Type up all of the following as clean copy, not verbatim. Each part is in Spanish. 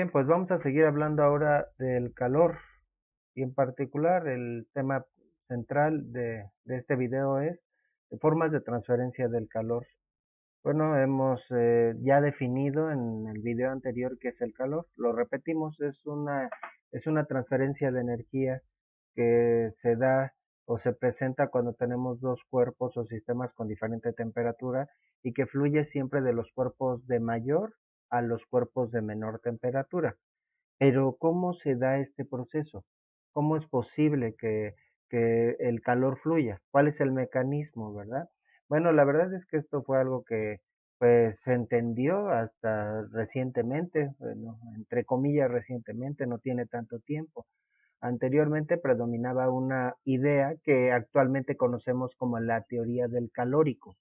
Bien, pues vamos a seguir hablando ahora del calor y en particular el tema central de este video es formas de transferencia del calor. Bueno, hemos ya definido en el video anterior qué es el calor. Lo repetimos, es una transferencia de energía que se da o se presenta cuando tenemos dos cuerpos o sistemas con diferente temperatura y que fluye siempre de los cuerpos de mayor a los cuerpos de menor temperatura. Pero ¿cómo se da este proceso? ¿Cómo es posible que el calor fluya? ¿Cuál es el mecanismo, verdad? Bueno, la verdad es que esto fue algo que pues se entendió hasta recientemente, bueno, entre comillas recientemente, no tiene tanto tiempo. Anteriormente predominaba una idea que actualmente conocemos como la teoría del calórico.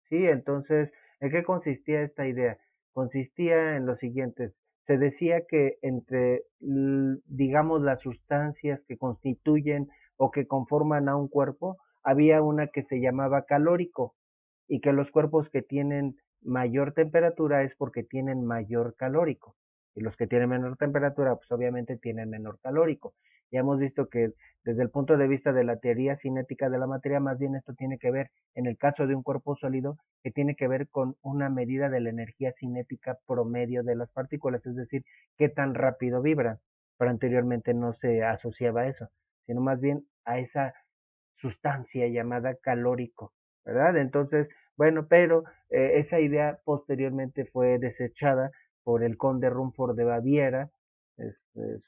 Sí, entonces, ¿en qué consistía esta idea? Consistía en lo siguiente, se decía que entre, digamos, las sustancias que constituyen o que conforman a un cuerpo, había una que se llamaba calórico y que los cuerpos que tienen mayor temperatura es porque tienen mayor calórico y los que tienen menor temperatura, pues obviamente tienen menor calórico. Ya hemos visto que desde el punto de vista de la teoría cinética de la materia, más bien esto tiene que ver, en el caso de un cuerpo sólido, que tiene que ver con una medida de la energía cinética promedio de las partículas, es decir, qué tan rápido vibran. Pero anteriormente no se asociaba a eso, sino más bien a esa sustancia llamada calórico, ¿verdad? Entonces, bueno, pero esa idea posteriormente fue desechada por el conde Rumford de Baviera,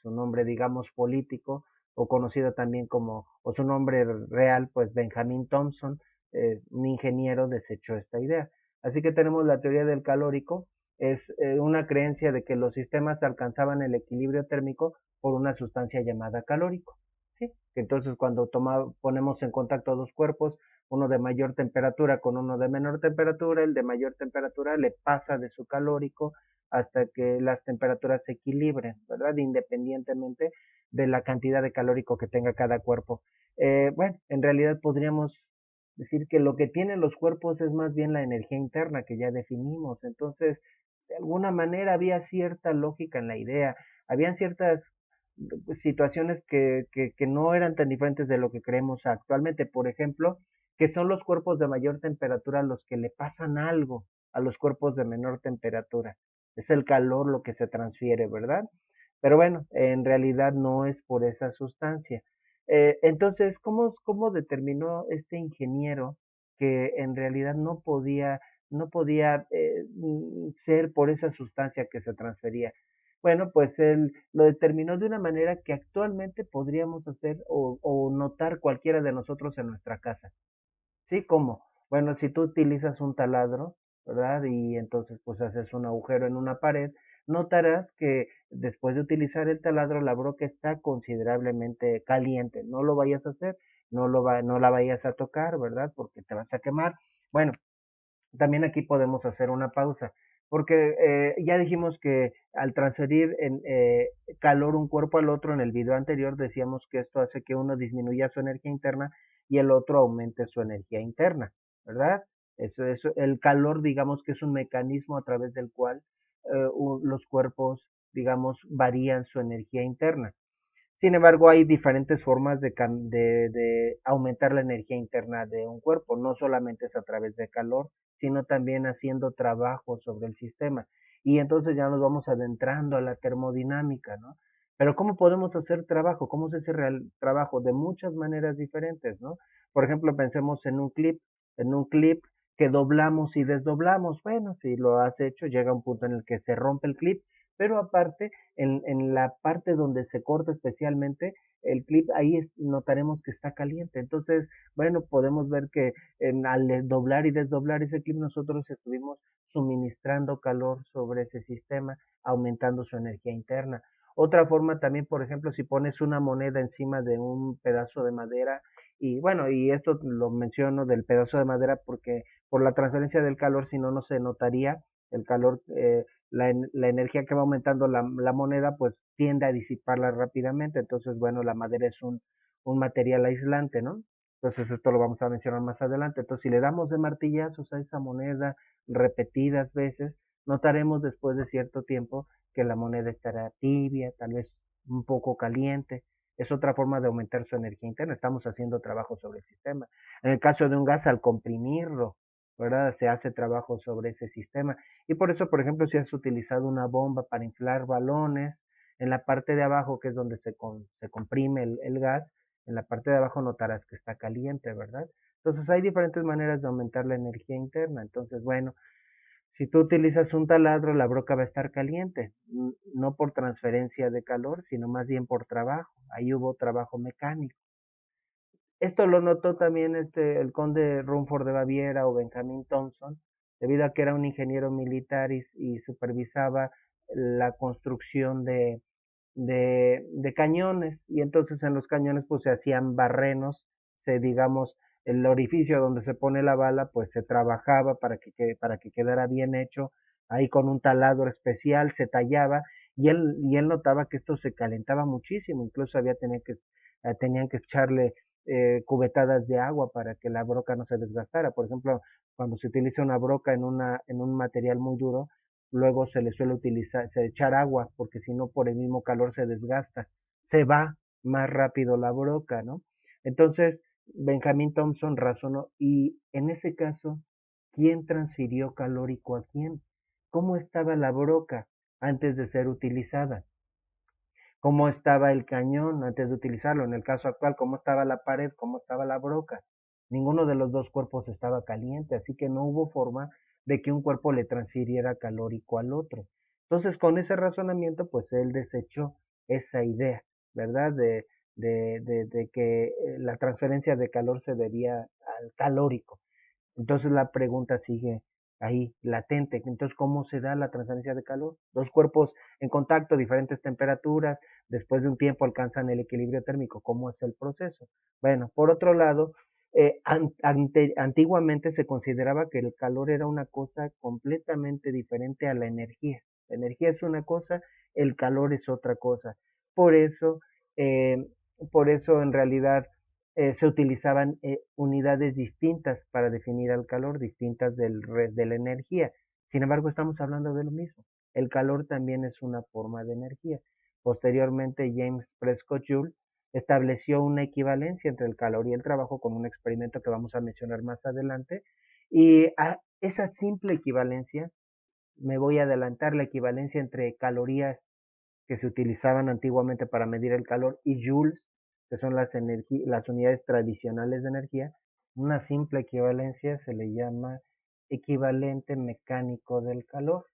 su nombre, digamos, político, o conocido también como, o su nombre real, pues Benjamin Thompson, un ingeniero, desechó esta idea. Así que tenemos la teoría del calórico, es una creencia de que los sistemas alcanzaban el equilibrio térmico por una sustancia llamada calórico. ¿Sí? Entonces cuando ponemos en contacto dos cuerpos, uno de mayor temperatura con uno de menor temperatura, el de mayor temperatura le pasa de su calórico hasta que las temperaturas se equilibren, ¿verdad? Independientemente de la cantidad de calórico que tenga cada cuerpo. Bueno, en realidad podríamos decir que lo que tienen los cuerpos es más bien la energía interna que ya definimos. Entonces, de alguna manera había cierta lógica en la idea, habían ciertas situaciones que no eran tan diferentes de lo que creemos actualmente. Por ejemplo, que son los cuerpos de mayor temperatura los que le pasan algo a los cuerpos de menor temperatura. Es el calor lo que se transfiere, ¿verdad? Pero bueno, en realidad no es por esa sustancia. Entonces, ¿cómo determinó este ingeniero que en realidad no podía ser por esa sustancia que se transfería? Bueno, pues él lo determinó de una manera que actualmente podríamos hacer o notar cualquiera de nosotros en nuestra casa. ¿Sí? ¿Cómo? Bueno, si tú utilizas un taladro, ¿verdad? Y entonces pues haces un agujero en una pared, notarás que después de utilizar el taladro la broca está considerablemente caliente. No lo vayas a hacer, no la vayas a tocar, ¿verdad? Porque te vas a quemar. Bueno, también aquí podemos hacer una pausa, porque ya dijimos que al transferir calor un cuerpo al otro en el video anterior, decíamos que esto hace que uno disminuya su energía interna y el otro aumente su energía interna, ¿verdad? Eso, el calor, digamos que es un mecanismo a través del cual los cuerpos, digamos, varían su energía interna. Sin embargo, hay diferentes formas de aumentar la energía interna de un cuerpo. No solamente es a través de calor, sino también haciendo trabajo sobre el sistema. Y entonces ya nos vamos adentrando a la termodinámica, ¿no? Pero ¿cómo podemos hacer trabajo? ¿Cómo se hace real trabajo? De muchas maneras diferentes, ¿no? Por ejemplo, pensemos en un clip que doblamos y desdoblamos. Bueno, si lo has hecho, llega un punto en el que se rompe el clip, pero aparte en la parte donde se corta especialmente el clip, ahí notaremos que está caliente. Entonces, bueno, podemos ver que al doblar y desdoblar ese clip nosotros estuvimos suministrando calor sobre ese sistema, aumentando su energía interna. Otra forma también, por ejemplo, si pones una moneda encima de un pedazo de madera, y bueno, y esto lo menciono del pedazo de madera porque por la transferencia del calor, si no, no se notaría el calor, la energía que va aumentando la moneda, pues tiende a disiparla rápidamente. Entonces, bueno, la madera es un material aislante, ¿no? Entonces, esto lo vamos a mencionar más adelante. Entonces, si le damos de martillazos a esa moneda repetidas veces, notaremos después de cierto tiempo que la moneda estará tibia, tal vez un poco caliente. Es otra forma de aumentar su energía interna. Estamos haciendo trabajo sobre el sistema. En el caso de un gas, al comprimirlo, ¿verdad? Se hace trabajo sobre ese sistema. Y por eso, por ejemplo, si has utilizado una bomba para inflar balones, en la parte de abajo, que es donde se comprime el gas, en la parte de abajo notarás que está caliente, ¿verdad? Entonces hay diferentes maneras de aumentar la energía interna. Entonces, bueno, si tú utilizas un taladro, la broca va a estar caliente, no por transferencia de calor, sino más bien por trabajo. Ahí hubo trabajo mecánico. Esto lo notó también el conde Rumford de Baviera o Benjamin Thompson, debido a que era un ingeniero militar y supervisaba la construcción de cañones, y entonces en los cañones pues se hacían barrenos, digamos, el orificio donde se pone la bala pues se trabajaba para que quedara bien hecho, ahí con un taladro especial se tallaba, y él notaba que esto se calentaba muchísimo, incluso tenían que echarle cubetadas de agua para que la broca no se desgastara. Por ejemplo, cuando se utiliza una broca en un material muy duro, luego se le suele echar agua, porque si no por el mismo calor se desgasta, se va más rápido la broca, ¿no? Entonces, Benjamin Thompson razonó, y en ese caso, ¿quién transfirió calórico a quién? ¿Cómo estaba la broca antes de ser utilizada? ¿Cómo estaba el cañón antes de utilizarlo? En el caso actual, ¿cómo estaba la pared? ¿Cómo estaba la broca? Ninguno de los dos cuerpos estaba caliente, así que no hubo forma de que un cuerpo le transfiriera calórico al otro. Entonces, con ese razonamiento, pues él desechó esa idea, ¿verdad? De que la transferencia de calor se debía al calórico. Entonces la pregunta sigue ahí latente. Entonces, ¿cómo se da la transferencia de calor? Dos cuerpos en contacto, diferentes temperaturas, después de un tiempo alcanzan el equilibrio térmico. ¿Cómo es el proceso? Bueno, por otro lado, antiguamente se consideraba que el calor era una cosa completamente diferente a la energía. La energía es una cosa, el calor es otra cosa. Por eso, eh, por eso en realidad se utilizaban unidades distintas para definir el calor, distintas de la energía. Sin embargo, estamos hablando de lo mismo. El calor también es una forma de energía. Posteriormente, James Prescott Joule estableció una equivalencia entre el calor y el trabajo con un experimento que vamos a mencionar más adelante. Y a esa simple equivalencia, me voy a adelantar, la equivalencia entre calorías que se utilizaban antiguamente para medir el calor, y joules, que son las unidades tradicionales de energía. Una simple equivalencia se le llama equivalente mecánico del calor.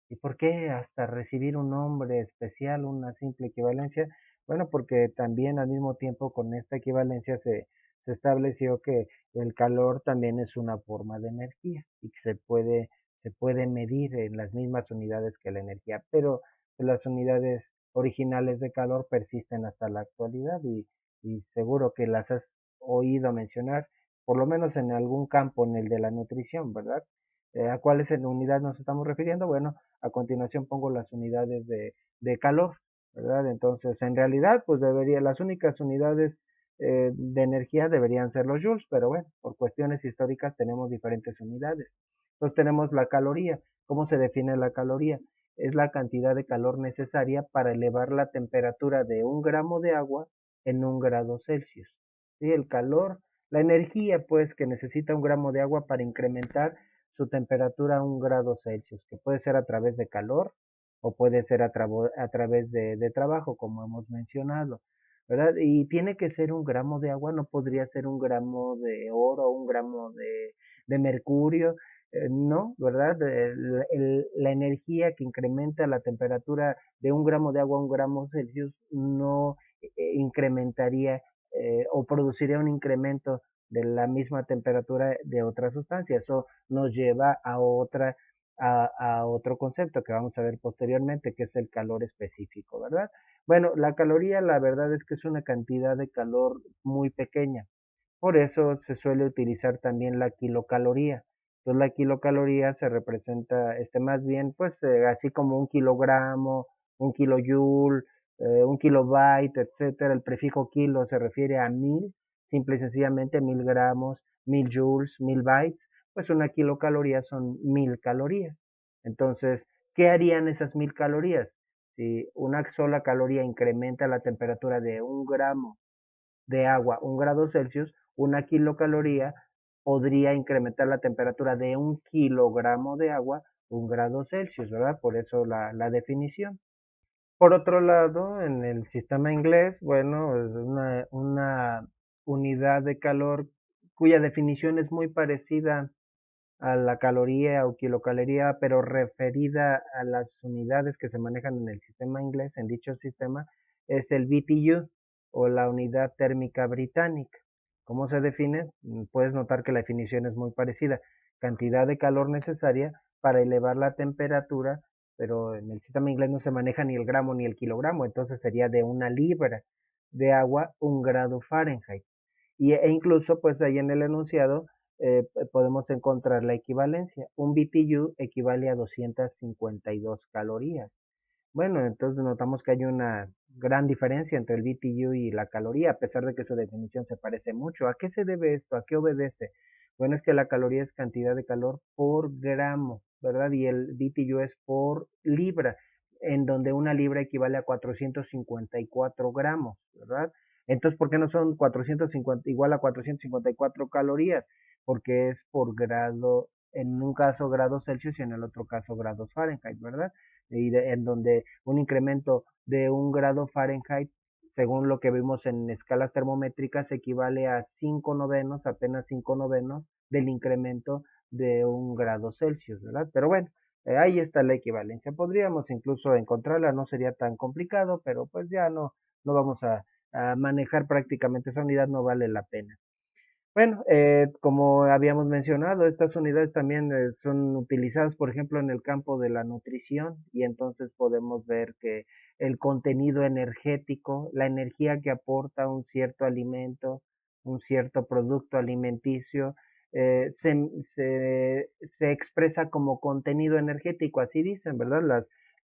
¿Y por qué hasta recibir un nombre especial, una simple equivalencia? Bueno, porque también al mismo tiempo con esta equivalencia se estableció que el calor también es una forma de energía y que se puede medir en las mismas unidades que la energía, pero las unidades originales de calor persisten hasta la actualidad, y seguro que las has oído mencionar, por lo menos en algún campo, en el de la nutrición, ¿verdad? ¿A cuáles unidad nos estamos refiriendo? Bueno, a continuación pongo las unidades de calor, ¿verdad? Entonces, en realidad, pues las únicas unidades de energía deberían ser los joules, pero bueno, por cuestiones históricas tenemos diferentes unidades. Entonces tenemos la caloría. ¿Cómo se define la caloría? Es la cantidad de calor necesaria para elevar la temperatura de 1 gramo de agua en 1 grado Celsius. ¿Sí? El calor, la energía, pues, que necesita 1 gramo de agua para incrementar su temperatura a 1 grado Celsius, que puede ser a través de calor o puede ser a través de trabajo, como hemos mencionado, ¿verdad? Y tiene que ser 1 gramo de agua, no podría ser 1 gramo de oro, 1 gramo de mercurio, no, ¿verdad? La energía que incrementa la temperatura de 1 gramo de agua a 1 gramo Celsius no incrementaría o produciría un incremento de la misma temperatura de otra sustancia. Eso nos lleva a otro concepto que vamos a ver posteriormente, que es el calor específico, ¿verdad? Bueno, la caloría, la verdad es que es una cantidad de calor muy pequeña. Por eso se suele utilizar también la kilocaloría. Entonces la kilocaloría se representa, más bien, pues así como 1 kilogramo, 1 kilojoule, 1 kilobyte, etcétera. El prefijo kilo se refiere a 1000, simple y sencillamente 1000 gramos, 1000 joules, 1000 bytes. Pues una kilocaloría son 1000 calorías. Entonces, ¿qué harían esas 1000 calorías? Si una sola caloría incrementa la temperatura de 1 gramo de agua 1 grado Celsius, una kilocaloría podría incrementar la temperatura de 1 kilogramo de agua 1 grado Celsius, ¿verdad? Por eso la definición. Por otro lado, en el sistema inglés, bueno, es una unidad de calor cuya definición es muy parecida a la caloría o kilocaloría, pero referida a las unidades que se manejan en el sistema inglés, en dicho sistema, es el BTU o la unidad térmica británica. ¿Cómo se define? Puedes notar que la definición es muy parecida. Cantidad de calor necesaria para elevar la temperatura, pero en el sistema inglés no se maneja ni el gramo ni el kilogramo, entonces sería de 1 libra de agua 1 grado Fahrenheit. E incluso, pues ahí en el enunciado podemos encontrar la equivalencia. Un BTU equivale a 252 calorías. Bueno, entonces notamos que hay una gran diferencia entre el BTU y la caloría, a pesar de que su definición se parece mucho. ¿A qué se debe esto? ¿A qué obedece? Bueno, es que la caloría es cantidad de calor por gramo, ¿verdad? Y el BTU es por libra, en donde 1 libra equivale a 454 gramos, ¿verdad? Entonces, ¿por qué no son 450 igual a 454 calorías? Porque es por grado, en un caso grados Celsius y en el otro caso grados Fahrenheit, ¿verdad? En donde un incremento de 1 grado Fahrenheit, según lo que vimos en escalas termométricas, equivale a 5 novenos, apenas 5 novenos del incremento de 1 grado Celsius, ¿verdad? Pero bueno, ahí está la equivalencia. Podríamos incluso encontrarla, no sería tan complicado, pero pues ya no vamos a manejar prácticamente esa unidad, no vale la pena. Bueno, como habíamos mencionado, estas unidades también son utilizadas, por ejemplo, en el campo de la nutrición y entonces podemos ver que el contenido energético, la energía que aporta un cierto alimento, un cierto producto alimenticio, eh, se, se, se expresa como contenido energético, así dicen, ¿verdad?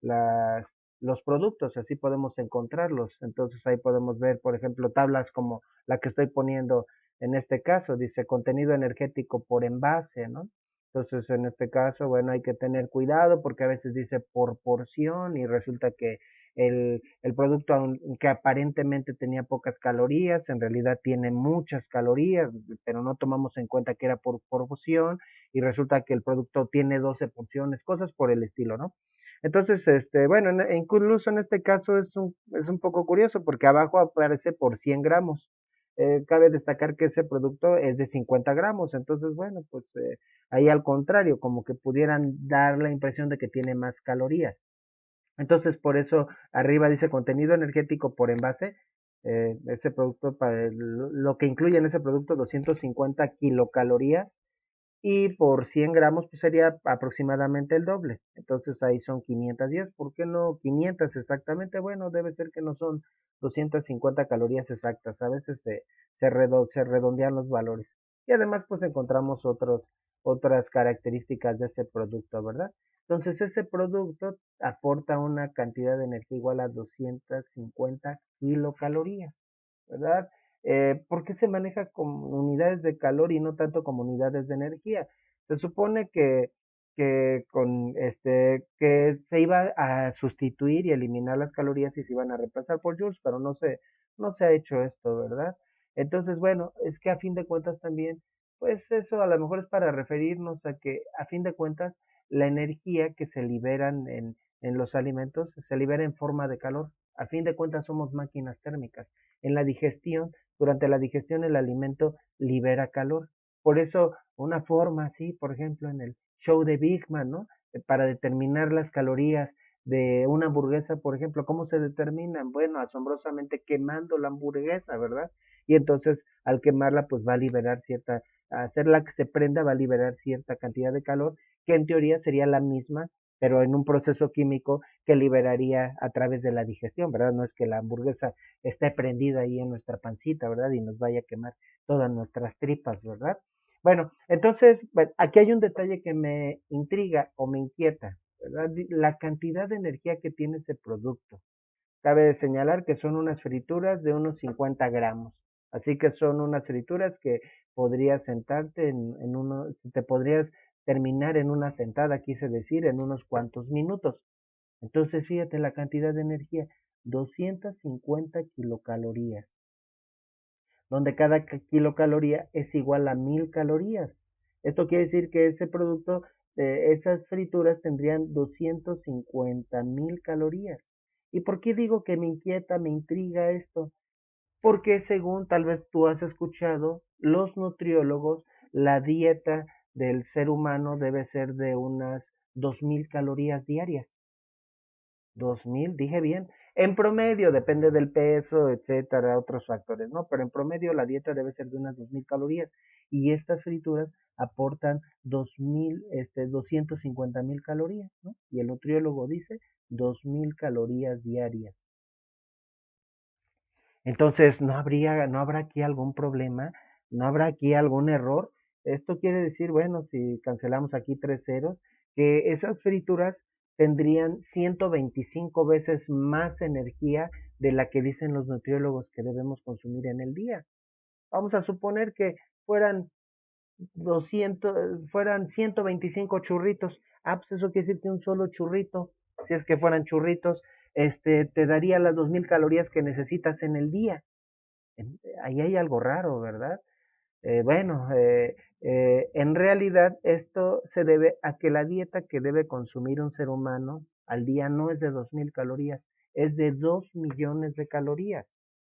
Las, los productos, así podemos encontrarlos. Entonces ahí podemos ver, por ejemplo, tablas como la que estoy poniendo en este caso, dice contenido energético por envase, ¿no? Entonces, en este caso, bueno, hay que tener cuidado porque a veces dice por porción y resulta que el producto que aparentemente tenía pocas calorías, en realidad tiene muchas calorías, pero no tomamos en cuenta que era por porción y resulta que el producto tiene 12 porciones, cosas por el estilo, ¿no? Entonces, bueno, incluso en este caso es un poco curioso porque abajo aparece por 100 gramos. Cabe destacar que ese producto es de 50 gramos, entonces, bueno, pues ahí al contrario, como que pudieran dar la impresión de que tiene más calorías. Entonces, por eso arriba dice contenido energético por envase, ese producto, lo que incluye en ese producto 250 kilocalorías y por 100 gramos pues sería aproximadamente el doble. Entonces ahí son 510. ¿Por qué no 500 exactamente? Bueno, debe ser que no son 250 calorías exactas. A veces se redondean los valores. Y además pues encontramos otras características de ese producto, ¿verdad? Entonces ese producto aporta una cantidad de energía igual a 250 kilocalorías, ¿verdad? ¿Por qué se maneja como unidades de calor y no tanto como unidades de energía? Se supone que se iba a sustituir y eliminar las calorías y se iban a reemplazar por joules, pero no se ha hecho esto, ¿verdad? Entonces, bueno, es que a fin de cuentas también, pues eso a lo mejor es para referirnos a que a fin de cuentas la energía que se liberan en los alimentos se libera en forma de calor. A fin de cuentas somos máquinas térmicas. En la digestión, durante la digestión el alimento libera calor. Por eso, una forma así, por ejemplo, en el show de Big Man, ¿no? Para determinar las calorías de una hamburguesa, por ejemplo, ¿cómo se determinan? Bueno, asombrosamente quemando la hamburguesa, ¿verdad? Y entonces, al quemarla, pues va a liberar hacerla que se prenda, va a liberar cierta cantidad de calor, que en teoría sería la misma, pero en un proceso químico que liberaría a través de la digestión, ¿verdad? No es que la hamburguesa esté prendida ahí en nuestra pancita, ¿verdad? Y nos vaya a quemar todas nuestras tripas, ¿verdad? Bueno, entonces, bueno, aquí hay un detalle que me intriga o me inquieta, ¿verdad? La cantidad de energía que tiene ese producto. Cabe señalar que son unas frituras de unos 50 gramos. Así que son unas frituras que podrías sentarte te podrías terminar en una sentada, quise decir, en unos cuantos minutos. Entonces, fíjate la cantidad de energía, 250 kilocalorías, donde cada kilocaloría es igual a 1000 calorías. Esto quiere decir que ese producto, esas frituras tendrían 250,000 calorías. ¿Y por qué digo que me inquieta, me intriga esto? Porque según tal vez tú has escuchado, los nutriólogos, la dieta del ser humano debe ser de unas 2000 calorías diarias. 2000, dije bien. En promedio, depende del peso, etcétera, otros factores, ¿no? Pero en promedio la dieta debe ser de unas 2000 calorías. Y estas frituras aportan 250,000 calorías, ¿no? Y el nutriólogo dice 2000 calorías diarias. Entonces, no habrá aquí algún problema, no habrá aquí algún error. Esto quiere decir, bueno, si cancelamos aquí 3 ceros, que esas frituras tendrían 125 veces más energía de la que dicen los nutriólogos que debemos consumir en el día. Vamos a suponer que fueran 125 churritos. Ah, pues eso quiere decir que un solo churrito, si es que fueran churritos, te daría las 2000 calorías que necesitas en el día. Ahí hay algo raro, ¿verdad? Bueno, en realidad esto se debe a que la dieta que debe consumir un ser humano al día no es de 2000 calorías, es de 2 millones de calorías.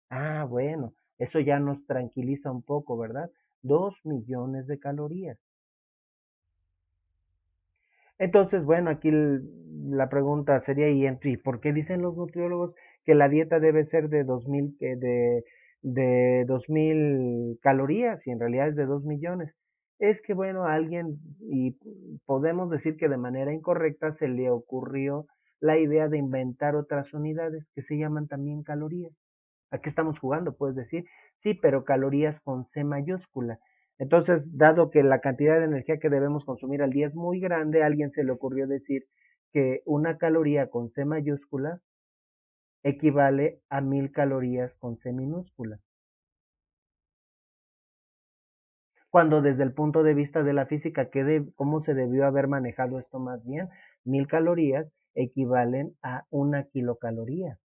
Ah, bueno, eso ya nos tranquiliza un poco, ¿verdad? 2 millones de calorías. Entonces, bueno, aquí la pregunta sería, ¿y por qué dicen los nutriólogos que la dieta debe ser de 2000, de 2000 calorías y en realidad es de 2 millones? Es que, bueno, a alguien, y podemos decir que de manera incorrecta, se le ocurrió la idea de inventar otras unidades que se llaman también calorías. ¿A qué estamos jugando? Puedes decir, sí, pero calorías con C mayúscula. Entonces, dado que la cantidad de energía que debemos consumir al día es muy grande, a alguien se le ocurrió decir que una caloría con C mayúscula equivale a 1000 calorías con C minúscula. Cuando desde el punto de vista de la física, ¿cómo se debió haber manejado esto más bien? 1000 calorías equivalen a una kilocaloría.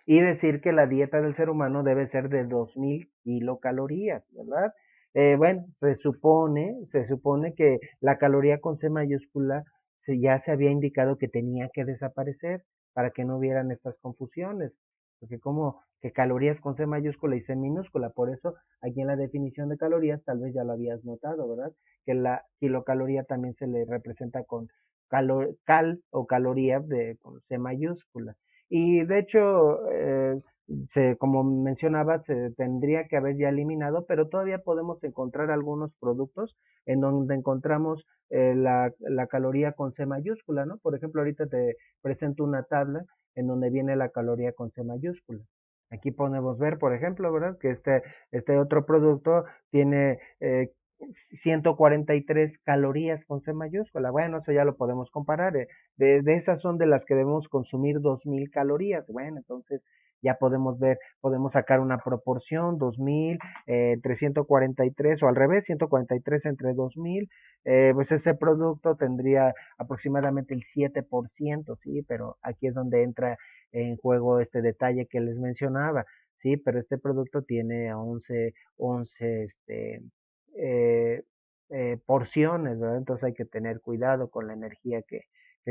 Y decir que la dieta del ser humano debe ser de 2000 kilocalorías, ¿verdad? Bueno, se supone que la caloría con C mayúscula ya se había indicado que tenía que desaparecer para que no hubieran estas confusiones, porque como que calorías con C mayúscula y C minúscula, por eso aquí en la definición de calorías tal vez ya lo habías notado, ¿verdad? Que la kilocaloría también se le representa con cal o caloría con C mayúscula. Y de hecho, como mencionaba, se tendría que haber ya eliminado, pero todavía podemos encontrar algunos productos en donde encontramos la caloría con C mayúscula, ¿no? Por ejemplo, ahorita te presento una tabla en donde viene la caloría con C mayúscula. Aquí podemos ver, por ejemplo, ¿verdad? Que este otro producto tiene 143 calorías con C mayúscula. Bueno, eso ya lo podemos comparar. De esas son de las que debemos consumir 2000 calorías. Bueno, entonces ya podemos ver, podemos sacar una proporción, 2000 entre 143 o al revés, 143 entre 2000, pues ese producto tendría aproximadamente el 7%, ¿sí? Pero aquí es donde entra en juego este detalle que les mencionaba, ¿sí? Pero este producto tiene 11 eh, porciones, ¿verdad? Entonces hay que tener cuidado con la energía que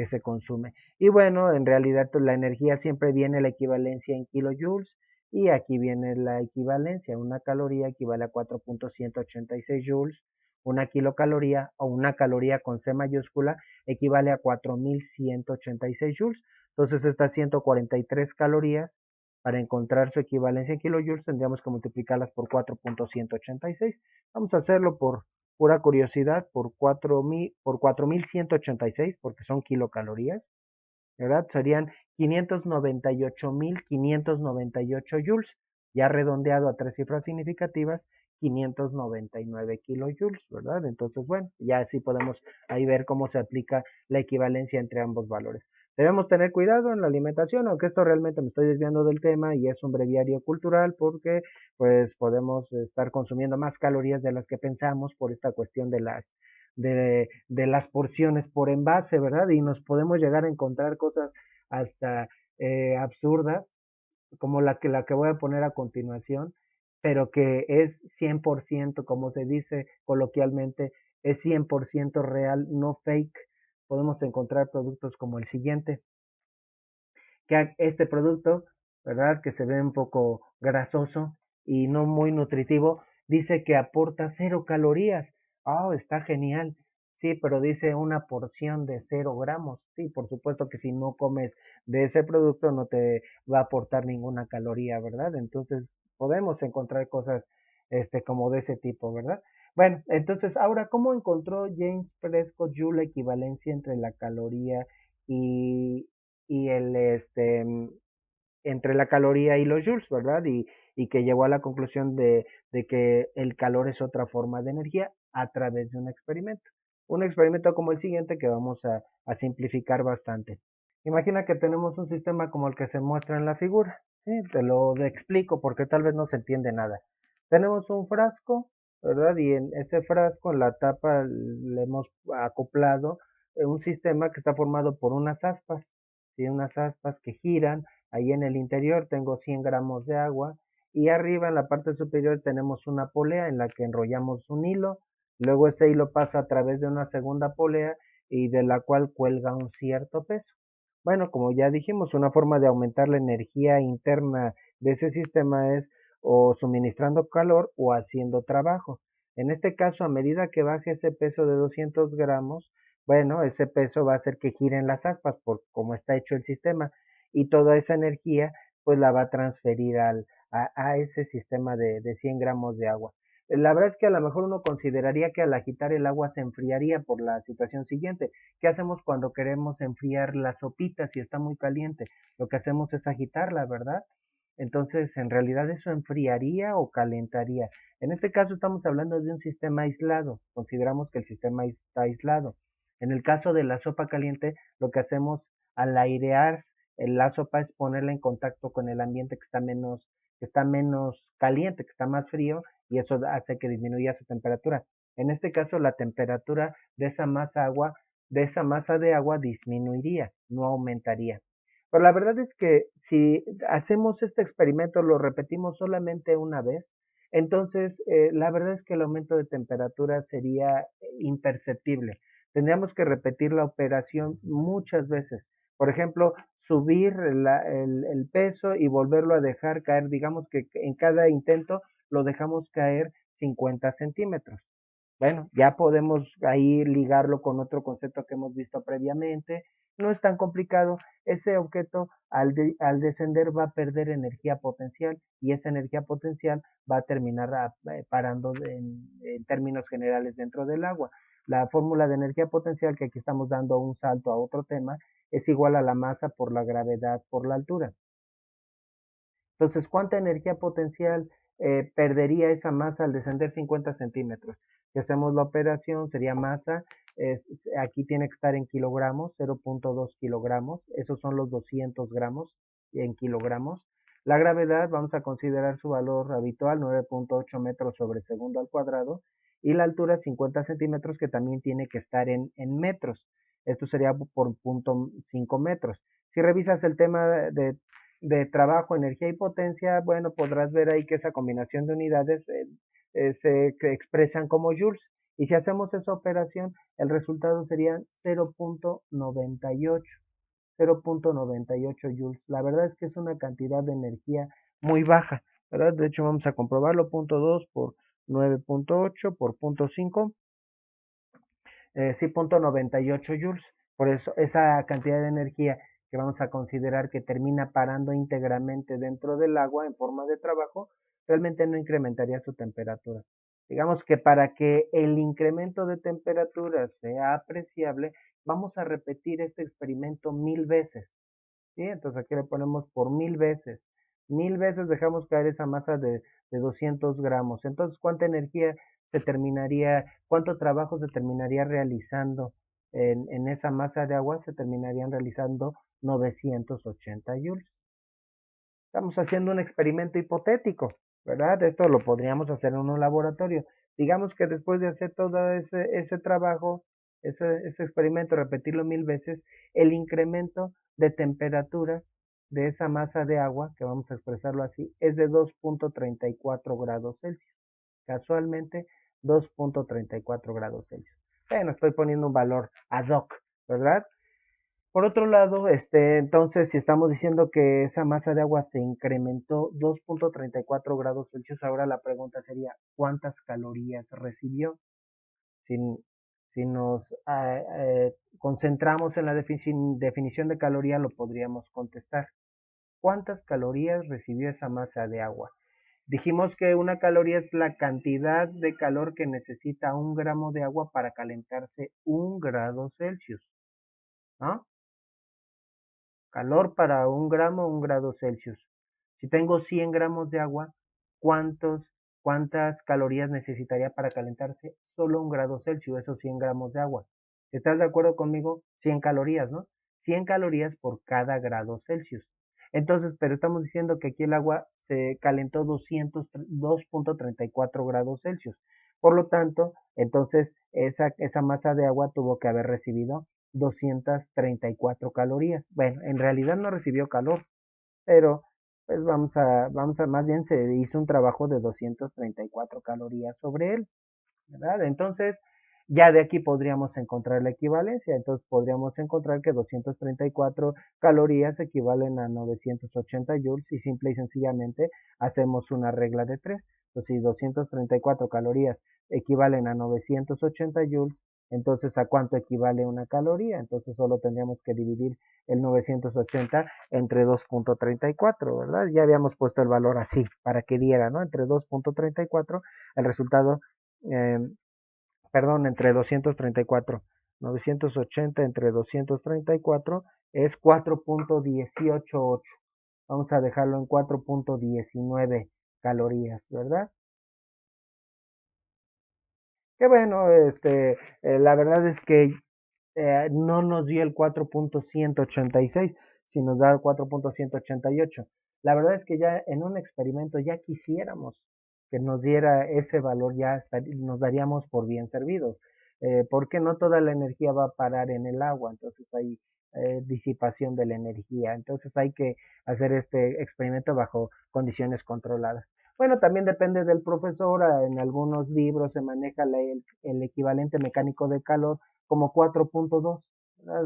se consume. Y bueno, en realidad pues, la energía siempre viene la equivalencia en kilojoules y aquí viene la equivalencia. Una caloría equivale a 4.186 joules, una kilocaloría o una caloría con C mayúscula equivale a 4186 joules. Entonces estas 143 calorías, para encontrar su equivalencia en kilojoules, tendríamos que multiplicarlas por 4.186. Vamos a hacerlo por pura curiosidad, por 4186, porque son kilocalorías, ¿verdad? Serían 598,598 joules, ya redondeado a tres cifras significativas, 599 kilojoules, ¿verdad? Entonces, bueno, ya así podemos ahí ver cómo se aplica la equivalencia entre ambos valores. Debemos tener cuidado en la alimentación, aunque esto realmente me estoy desviando del tema y es un breviario cultural porque pues podemos estar consumiendo más calorías de las que pensamos por esta cuestión de las porciones por envase, ¿verdad? Y nos podemos llegar a encontrar cosas hasta absurdas, como la que voy a poner a continuación, pero que es 100%, como se dice coloquialmente, es 100% real, no fake. Podemos encontrar productos como el siguiente, que este producto, ¿verdad? Que se ve un poco grasoso y no muy nutritivo, dice que aporta 0 calorías. Oh, está genial. Sí, pero dice una porción de 0 gramos. Sí, por supuesto que si no comes de ese producto no te va a aportar ninguna caloría, ¿verdad? Entonces podemos encontrar cosas como de ese tipo, ¿verdad? Bueno, entonces ahora, ¿cómo encontró James Prescott Joule la equivalencia entre la caloría y, y entre la caloría y los joules, ¿verdad? Y que llegó a la conclusión de que el calor es otra forma de energía a través de un experimento. Un experimento como el siguiente que vamos a simplificar bastante. Imagina que tenemos un sistema como el que se muestra en la figura. ¿Sí? Te lo explico porque tal vez no se entiende nada. Tenemos un frasco, ¿verdad? Y en ese frasco, en la tapa, le hemos acoplado un sistema que está formado por unas aspas, ¿sí? Unas aspas que giran. Ahí en el interior tengo 100 gramos de agua y arriba en la parte superior tenemos una polea en la que enrollamos un hilo. Luego ese hilo pasa a través de una segunda polea y de la cual cuelga un cierto peso. Bueno, como ya dijimos, una forma de aumentar la energía interna de ese sistema es o suministrando calor o haciendo trabajo. En este caso, a medida que baje ese peso de 200 gramos, bueno, ese peso va a hacer que giren las aspas por cómo está hecho el sistema y toda esa energía pues la va a transferir a ese sistema de 100 gramos de agua. La verdad es que a lo mejor uno consideraría que al agitar el agua se enfriaría por la situación siguiente. ¿Qué hacemos cuando queremos enfriar la sopita si está muy caliente? Lo que hacemos es agitarla, ¿verdad? Entonces, en realidad eso enfriaría o calentaría. En este caso estamos hablando de un sistema aislado. Consideramos que el sistema está aislado. En el caso de la sopa caliente, lo que hacemos al airear la sopa es ponerla en contacto con el ambiente que está menos caliente, que está más frío, y eso hace que disminuya su temperatura. En este caso, la temperatura de esa masa de agua disminuiría, no aumentaría. Pero la verdad es que si hacemos este experimento, lo repetimos solamente una vez, entonces la verdad es que el aumento de temperatura sería imperceptible. Tendríamos que repetir la operación muchas veces. Por ejemplo, subir el peso y volverlo a dejar caer. Digamos que en cada intento lo dejamos caer 50 centímetros. Bueno, ya podemos ahí ligarlo con otro concepto que hemos visto previamente. No es tan complicado. Ese objeto al descender va a perder energía potencial y esa energía potencial va a terminar parando en términos generales dentro del agua. La fórmula de energía potencial, que aquí estamos dando un salto a otro tema, es igual a la masa por la gravedad por la altura. Entonces, ¿cuánta energía potencial perdería esa masa al descender 50 centímetros? Si hacemos la operación, sería masa, aquí tiene que estar en kilogramos, 0.2 kilogramos, esos son los 200 gramos en kilogramos. La gravedad, vamos a considerar su valor habitual, 9.8 metros sobre segundo al cuadrado, y la altura 50 centímetros, que también tiene que estar en metros. Esto sería por 0.5 metros. Si revisas el tema de trabajo, energía y potencia, bueno, podrás ver ahí que esa combinación de unidades se expresan como joules. Y si hacemos esa operación, el resultado sería 0.98, 0.98 joules. La verdad es que es una cantidad de energía muy baja, ¿verdad? De hecho, vamos a comprobarlo, 0.2 por 9.8 por 0.5, sí, 0.98 joules. Por eso, esa cantidad de energía que vamos a considerar que termina parando íntegramente dentro del agua en forma de trabajo, realmente no incrementaría su temperatura. Digamos que para que el incremento de temperatura sea apreciable, vamos a repetir este experimento 1000 veces. ¿Sí? Entonces aquí le ponemos por 1000 veces. 1000 veces dejamos caer esa masa de 200 gramos. Entonces, ¿cuánta energía se terminaría, cuánto trabajo se terminaría realizando en esa masa de agua se terminarían realizando 980 joules. Estamos haciendo un experimento hipotético, ¿verdad? Esto lo podríamos hacer en un laboratorio. Digamos que después de hacer todo ese trabajo, ese experimento, repetirlo 1000 veces, el incremento de temperatura de esa masa de agua, que vamos a expresarlo así, es de 2.34 grados Celsius. Casualmente, 2.34 grados Celsius. Bueno, estoy poniendo un valor ad hoc, ¿verdad? Por otro lado, entonces, si estamos diciendo que esa masa de agua se incrementó 2.34 grados Celsius, ahora la pregunta sería, ¿cuántas calorías recibió? Si, si nos concentramos en la definición de caloría, lo podríamos contestar. ¿Cuántas calorías recibió esa masa de agua? Dijimos que una caloría es la cantidad de calor que necesita 1 gramo de agua para calentarse 1 grado Celsius, ¿no? Calor para 1 gramo, 1 grado Celsius. Si tengo 100 gramos de agua, ¿cuántas calorías necesitaría para calentarse solo 1 grado Celsius, esos 100 gramos de agua? ¿Estás de acuerdo conmigo? 100 calorías, ¿no? 100 calorías por cada grado Celsius. Entonces, pero estamos diciendo que aquí el agua se calentó 2.34 grados Celsius. Por lo tanto, entonces esa masa de agua tuvo que haber recibido 234 calorías. Bueno, en realidad no recibió calor, pero pues más bien se hizo un trabajo de 234 calorías sobre él, ¿verdad? Entonces, ya de aquí podríamos encontrar la equivalencia. Entonces, podríamos encontrar que 234 calorías equivalen a 980 joules y simple y sencillamente hacemos una regla de 3. Entonces, si 234 calorías equivalen a 980 joules, entonces, ¿a cuánto equivale una caloría? Entonces, solo tendríamos que dividir el 980 entre 2.34, ¿verdad? Ya habíamos puesto el valor así para que diera, ¿no? Entre 2.34, el resultado eh, entre 234. 980 entre 234 es 4.188. Vamos a dejarlo en 4.19 calorías, ¿verdad? Que bueno, la verdad es que no nos dio el 4.186, si nos da el 4.188. La verdad es que ya en un experimento ya quisiéramos que nos diera ese valor, ya nos daríamos por bien servidos, porque no toda la energía va a parar en el agua, entonces hay disipación de la energía, entonces hay que hacer este experimento bajo condiciones controladas. Bueno, también depende del profesor, en algunos libros se maneja el equivalente mecánico de calor como 4.2,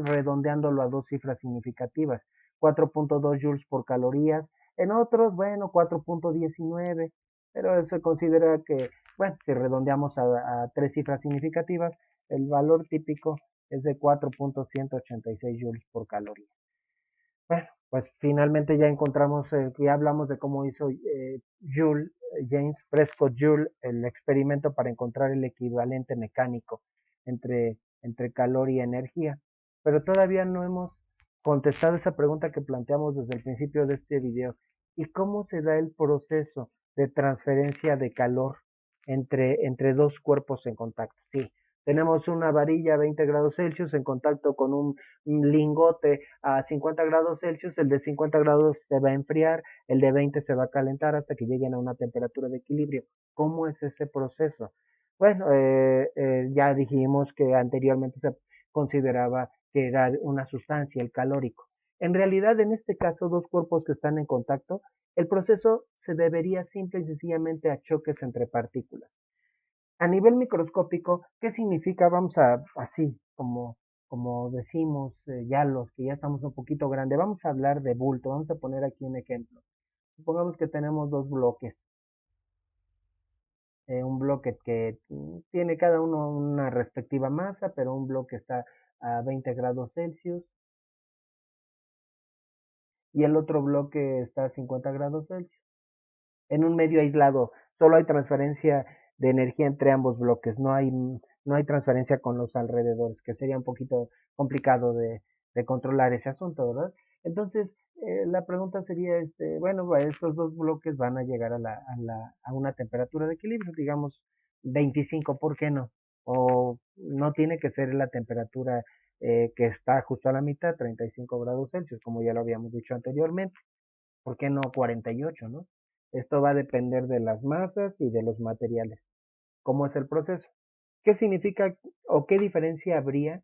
redondeándolo a dos cifras significativas, 4.2 joules por calorías, en otros, bueno, 4.19, pero se considera que, bueno, si redondeamos a tres cifras significativas, el valor típico es de 4.186 joules por caloría. Bueno, pues finalmente ya encontramos, ya hablamos de cómo hizo James Prescott Joule el experimento para encontrar el equivalente mecánico entre calor y energía. Pero todavía no hemos contestado esa pregunta que planteamos desde el principio de este video. ¿Y cómo se da el proceso de transferencia de calor entre dos cuerpos en contacto? Sí, tenemos una varilla a 20 grados Celsius en contacto con un lingote a 50 grados Celsius, el de 50 grados se va a enfriar, el de 20 se va a calentar hasta que lleguen a una temperatura de equilibrio. ¿Cómo es ese proceso? Bueno, ya dijimos que anteriormente se consideraba que era una sustancia, el calórico. En realidad, en este caso, dos cuerpos que están en contacto, el proceso se debería simple y sencillamente a choques entre partículas. A nivel microscópico, ¿qué significa? Vamos a, así como decimos ya los que ya estamos un poquito grandes, vamos a hablar de bulto, vamos a poner aquí un ejemplo. Supongamos que tenemos dos bloques, un bloque que tiene cada uno una respectiva masa, pero un bloque está a 20 grados Celsius y el otro bloque está a 50 grados Celsius. En un medio aislado, solo hay transferencia de energía entre ambos bloques, no hay transferencia con los alrededores, que sería un poquito complicado de controlar ese asunto, ¿verdad? Entonces, la pregunta sería, bueno, estos dos bloques van a llegar a una temperatura de equilibrio, digamos 25, ¿por qué no? o no tiene que ser la temperatura que está justo a la mitad, 35 grados Celsius, como ya lo habíamos dicho anteriormente. ¿Por qué no 48, no? Esto va a depender de las masas y de los materiales. ¿Cómo es el proceso? ¿Qué significa o qué diferencia habría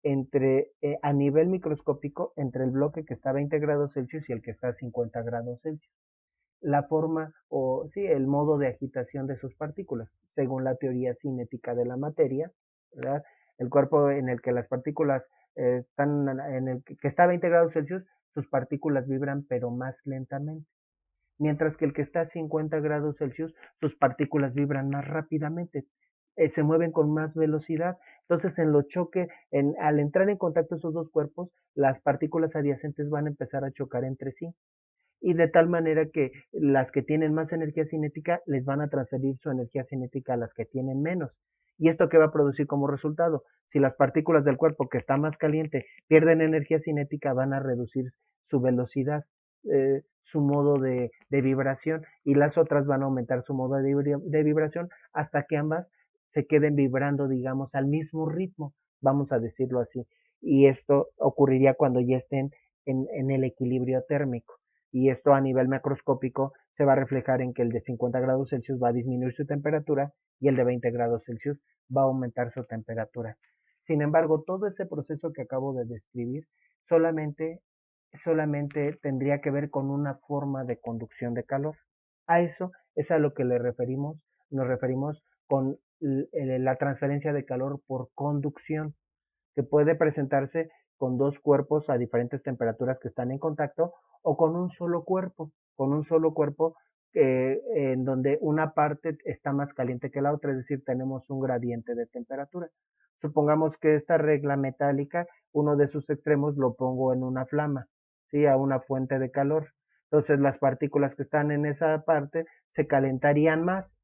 entre, a nivel microscópico, entre el bloque que está a 20 grados Celsius y el que está a 50 grados Celsius? La forma o sí, el modo de agitación de sus partículas, según la teoría cinética de la materia, ¿verdad? El cuerpo en el que las partículas están, en el que está a 20 grados Celsius, sus partículas vibran pero más lentamente, mientras que el que está a 50 grados Celsius, sus partículas vibran más rápidamente, se mueven con más velocidad. Entonces, en los choques, al entrar en contacto esos dos cuerpos, las partículas adyacentes van a empezar a chocar entre sí, y de tal manera que las que tienen más energía cinética les van a transferir su energía cinética a las que tienen menos. ¿Y esto qué va a producir como resultado? Si las partículas del cuerpo que está más caliente pierden energía cinética, van a reducir su velocidad, su modo de vibración, y las otras van a aumentar su modo de vibración hasta que ambas se queden vibrando, digamos, al mismo ritmo, vamos a decirlo así. Y esto ocurriría cuando ya estén en el equilibrio térmico, y esto a nivel macroscópico se va a reflejar en que el de 50 grados Celsius va a disminuir su temperatura y el de 20 grados Celsius va a aumentar su temperatura. Sin embargo, todo ese proceso que acabo de describir solamente, solamente tendría que ver con una forma de conducción de calor. A eso es a lo que nos referimos con la transferencia de calor por conducción, que puede presentarse con dos cuerpos a diferentes temperaturas que están en contacto, o con un solo cuerpo en donde una parte está más caliente que la otra, es decir, tenemos un gradiente de temperatura. Supongamos que esta regla metálica, uno de sus extremos lo pongo en una flama, ¿sí? A una fuente de calor. Entonces las partículas que están en esa parte se calentarían más,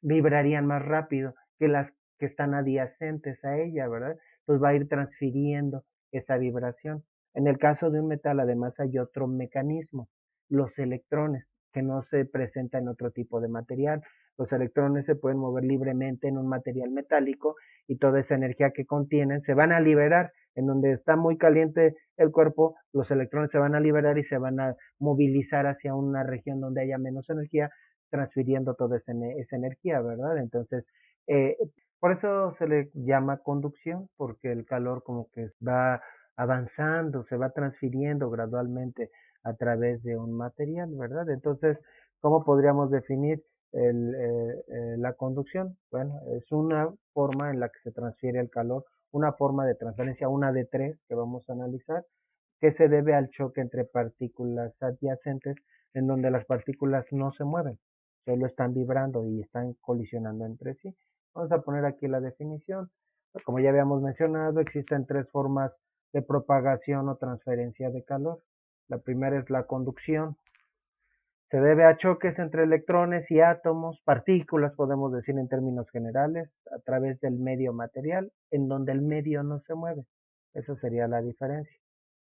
vibrarían más rápido que las que están adyacentes a ella, ¿verdad? Entonces va a ir transfiriendo esa vibración. En el caso de un metal, además, hay otro mecanismo, los electrones, que no se presentan en otro tipo de material. Los electrones se pueden mover libremente en un material metálico, y toda esa energía que contienen se van a liberar. En donde está muy caliente el cuerpo, los electrones se van a liberar y se van a movilizar hacia una región donde haya menos energía, transfiriendo toda esa energía, ¿verdad? Entonces, eh, por eso se le llama conducción, porque el calor como que va avanzando, se va transfiriendo gradualmente a través de un material, ¿verdad? Entonces, ¿cómo podríamos definir la conducción? Bueno, es una forma en la que se transfiere el calor, una forma de transferencia, una de tres que vamos a analizar, que se debe al choque entre partículas adyacentes, en donde las partículas no se mueven, solo están vibrando y están colisionando entre sí. Vamos a poner aquí la definición. Como ya habíamos mencionado, existen tres formas de propagación o transferencia de calor. La primera es la conducción. Se debe a choques entre electrones y átomos, partículas, podemos decir en términos generales, a través del medio material, en donde el medio no se mueve. Esa sería la diferencia.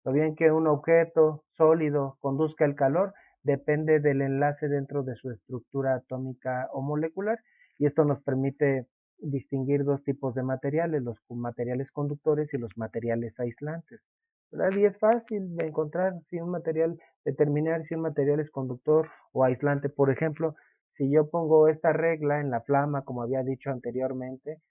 Lo bien que un objeto sólido conduzca el calor depende del enlace dentro de su estructura atómica o molecular, y esto nos permite distinguir dos tipos de materiales, los materiales conductores y los materiales aislantes, ¿verdad? Y es fácil de encontrar si un material, determinar si un material es conductor o aislante. Por ejemplo, si yo pongo esta regla en la flama, como había dicho anteriormente,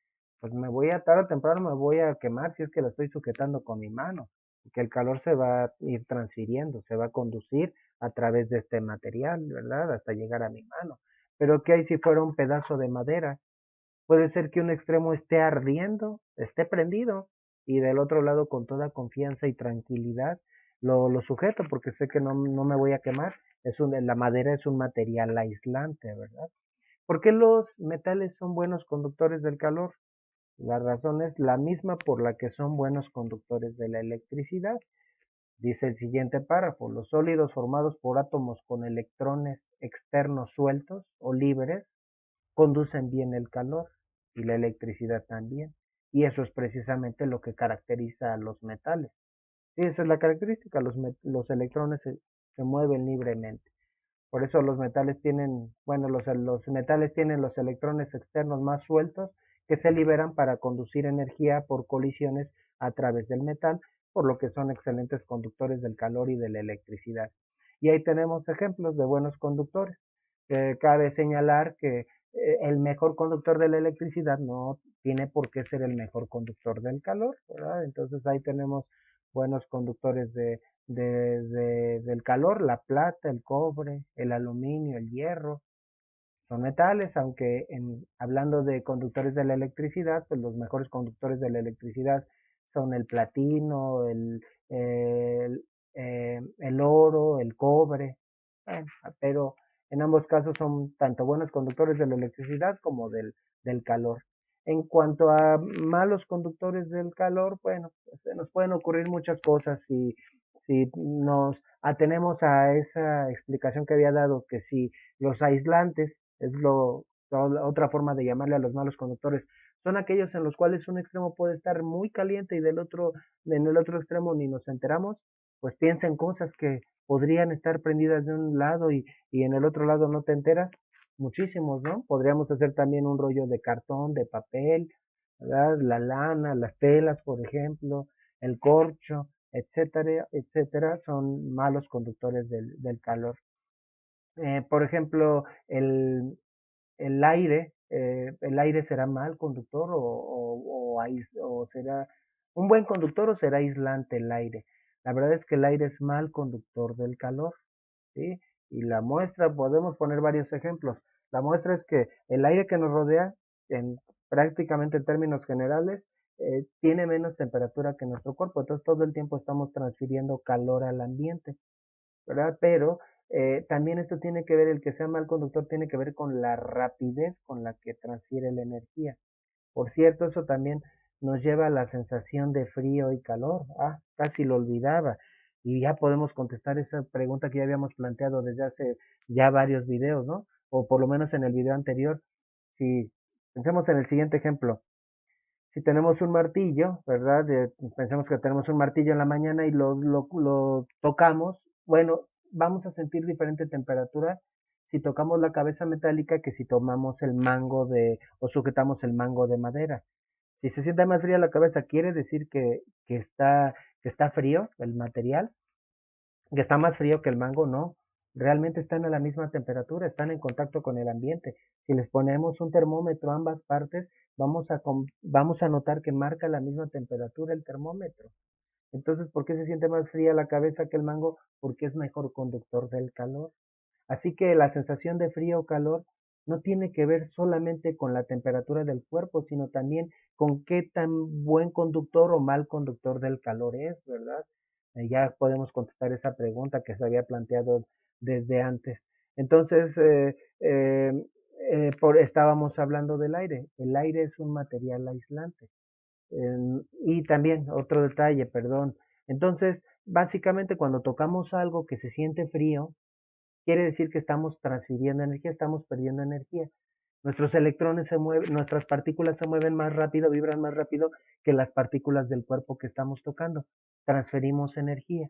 pues me voy a tarde o temprano me voy a quemar si es que la estoy sujetando con mi mano, que el calor se va a ir transfiriendo, se va a conducir a través de este material, ¿verdad? Hasta llegar a mi mano. Pero ¿qué hay si fuera un pedazo de madera? Puede ser que un extremo esté ardiendo, esté prendido, y del otro lado, con toda confianza y tranquilidad, lo sujeto porque sé que no me voy a quemar. La madera es un material aislante, ¿verdad? ¿Por qué los metales son buenos conductores del calor? La razón es la misma por la que son buenos conductores de la electricidad. Dice el siguiente párrafo: los sólidos formados por átomos con electrones externos sueltos o libres conducen bien el calor, y la electricidad también. Y eso es precisamente lo que caracteriza a los metales. Sí, esa es la característica, los electrones se mueven libremente. Por eso los metales tienen, bueno, los metales tienen los electrones externos más sueltos que se liberan para conducir energía por colisiones a través del metal, por lo que son excelentes conductores del calor y de la electricidad. Y ahí tenemos ejemplos de buenos conductores. Cabe señalar que el mejor conductor de la electricidad no tiene por qué ser el mejor conductor del calor, ¿verdad? Entonces ahí tenemos buenos conductores del calor, la plata, el cobre, el aluminio, el hierro, son metales, aunque hablando de conductores de la electricidad, pues los mejores conductores de la electricidad son el platino, el, el oro, el cobre, bueno, pero en ambos casos son tanto buenos conductores de la electricidad como del calor. En cuanto a malos conductores del calor, bueno, pues, se nos pueden ocurrir muchas cosas si nos atenemos a esa explicación que había dado, que si los aislantes, es otra forma de llamarle a los malos conductores, son aquellos en los cuales un extremo puede estar muy caliente y en el otro extremo ni nos enteramos, pues piensa en cosas que podrían estar prendidas de un lado y en el otro lado no te enteras, muchísimos, ¿no? Podríamos hacer también un rollo de cartón, de papel, ¿verdad? La lana, las telas, por ejemplo, el corcho, etcétera, etcétera, son malos conductores del calor. Por ejemplo, el aire será mal conductor o será un buen conductor o será aislante el aire. La verdad es que el aire es mal conductor del calor, ¿sí? Y la muestra, podemos poner varios ejemplos. La muestra es que el aire que nos rodea, en prácticamente en términos generales, tiene menos temperatura que nuestro cuerpo, entonces todo el tiempo estamos transfiriendo calor al ambiente, ¿verdad? Pero también esto tiene que ver, el que sea mal conductor tiene que ver con la rapidez con la que transfiere la energía. Por cierto, eso también nos lleva a la sensación de frío y calor. Ah, casi lo olvidaba. Y ya podemos contestar esa pregunta que ya habíamos planteado desde hace ya varios videos, ¿no? O por lo menos en el video anterior. Si pensemos en el siguiente ejemplo, si tenemos un martillo, ¿verdad? Pensemos que tenemos un martillo en la mañana y lo tocamos, bueno, vamos a sentir diferente temperatura si tocamos la cabeza metálica que si tomamos el mango o sujetamos el mango de madera. Si se siente más fría la cabeza, quiere decir que está frío el material, que está más frío que el mango, no. Realmente están a la misma temperatura, están en contacto con el ambiente. Si les ponemos un termómetro a ambas partes, vamos a notar que marca la misma temperatura el termómetro. Entonces, ¿por qué se siente más fría la cabeza que el mango? Porque es mejor conductor del calor. Así que la sensación de frío o calor no tiene que ver solamente con la temperatura del cuerpo, sino también con qué tan buen conductor o mal conductor del calor es, ¿verdad? Ya podemos contestar esa pregunta que se había planteado desde antes. Entonces, estábamos hablando del aire. El aire es un material aislante. Y también otro detalle, perdón. Entonces, básicamente cuando tocamos algo que se siente frío, quiere decir que estamos transfiriendo energía, estamos perdiendo energía. Nuestros electrones se mueven, nuestras partículas se mueven más rápido, vibran más rápido que las partículas del cuerpo que estamos tocando. Transferimos energía.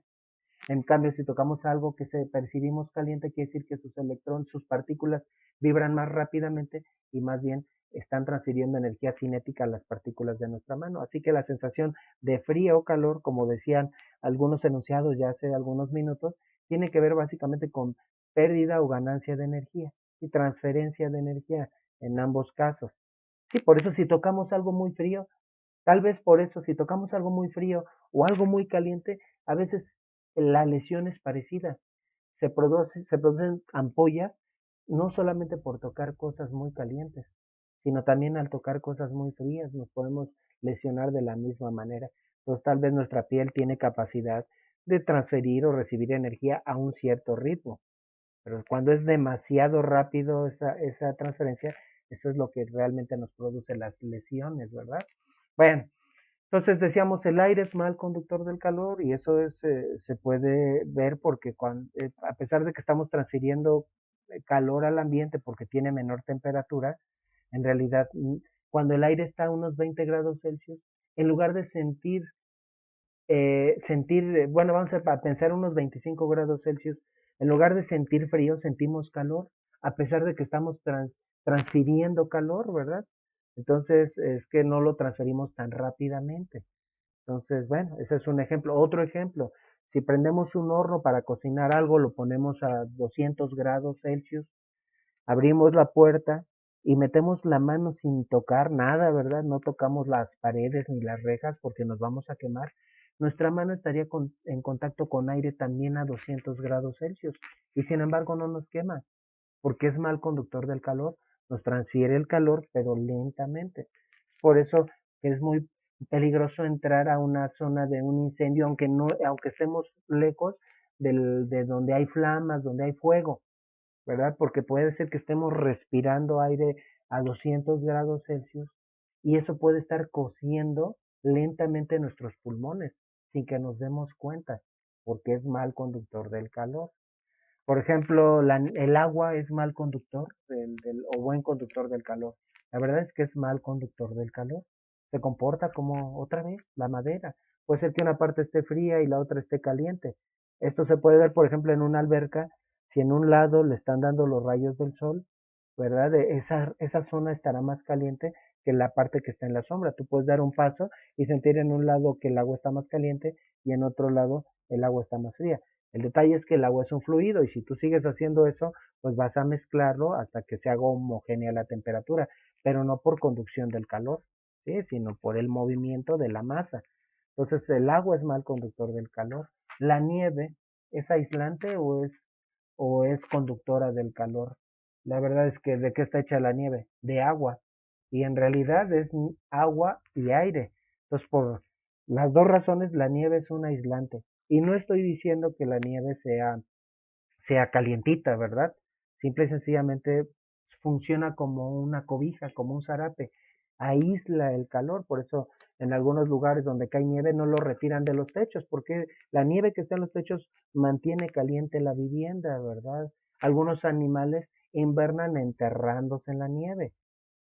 En cambio, si tocamos algo que se percibimos caliente, quiere decir que sus electrones, sus partículas vibran más rápidamente y más bien están transfiriendo energía cinética a las partículas de nuestra mano. Así que la sensación de frío o calor, como decían algunos enunciados ya hace algunos minutos, tiene que ver básicamente con pérdida o ganancia de energía y transferencia de energía en ambos casos. Sí, por eso si tocamos algo muy frío, tal vez por eso si tocamos algo muy frío o algo muy caliente, a veces la lesión es parecida. Se producen ampollas no solamente por tocar cosas muy calientes, sino también al tocar cosas muy frías nos podemos lesionar de la misma manera. Entonces tal vez nuestra piel tiene capacidad de transferir o recibir energía a un cierto ritmo, pero cuando es demasiado rápido esa transferencia, eso es lo que realmente nos produce las lesiones, ¿verdad? Bueno, entonces decíamos, el aire es mal conductor del calor y eso se puede ver porque a pesar de que estamos transfiriendo calor al ambiente porque tiene menor temperatura, en realidad cuando el aire está a unos 20 grados Celsius, en lugar de bueno, vamos a pensar unos 25 grados Celsius, en lugar de sentir frío, sentimos calor, a pesar de que estamos transfiriendo calor, ¿verdad? Entonces, es que no lo transferimos tan rápidamente. Entonces, bueno, ese es un ejemplo. Otro ejemplo, si prendemos un horno para cocinar algo, lo ponemos a 200 grados Celsius, abrimos la puerta y metemos la mano sin tocar nada, ¿verdad? No tocamos las paredes ni las rejas porque nos vamos a quemar. Nuestra mano estaría en contacto con aire también a 200 grados Celsius y sin embargo no nos quema porque es mal conductor del calor, nos transfiere el calor pero lentamente. Por eso es muy peligroso entrar a una zona de un incendio aunque no, aunque estemos lejos de donde hay flamas, donde hay fuego, ¿verdad? Porque puede ser que estemos respirando aire a 200 grados Celsius y eso puede estar cociendo lentamente nuestros pulmones sin que nos demos cuenta, porque es mal conductor del calor. Por ejemplo, el agua es mal conductor o buen conductor del calor. La verdad es que es mal conductor del calor. Se comporta como otra vez la madera. Puede ser que una parte esté fría y la otra esté caliente. Esto se puede ver, por ejemplo, en una alberca. Si en un lado le están dando los rayos del sol, ¿verdad? Esa zona estará más caliente que la parte que está en la sombra. Tú puedes dar un paso y sentir en un lado que el agua está más caliente y en otro lado el agua está más fría. El detalle es que el agua es un fluido y si tú sigues haciendo eso, pues vas a mezclarlo hasta que se haga homogénea la temperatura, pero no por conducción del calor, ¿sí? Sino por el movimiento de la masa. Entonces el agua es mal conductor del calor. La nieve es aislante o es conductora del calor. La verdad es que ¿de qué está hecha la nieve? De agua. Y en realidad es agua y aire. Entonces por las dos razones la nieve es un aislante. Y no estoy diciendo que la nieve sea calientita, ¿verdad? Simple y sencillamente funciona como una cobija, como un zarape. Aísla el calor, por eso en algunos lugares donde cae nieve no lo retiran de los techos, porque la nieve que está en los techos mantiene caliente la vivienda, ¿verdad? Algunos animales invernan enterrándose en la nieve.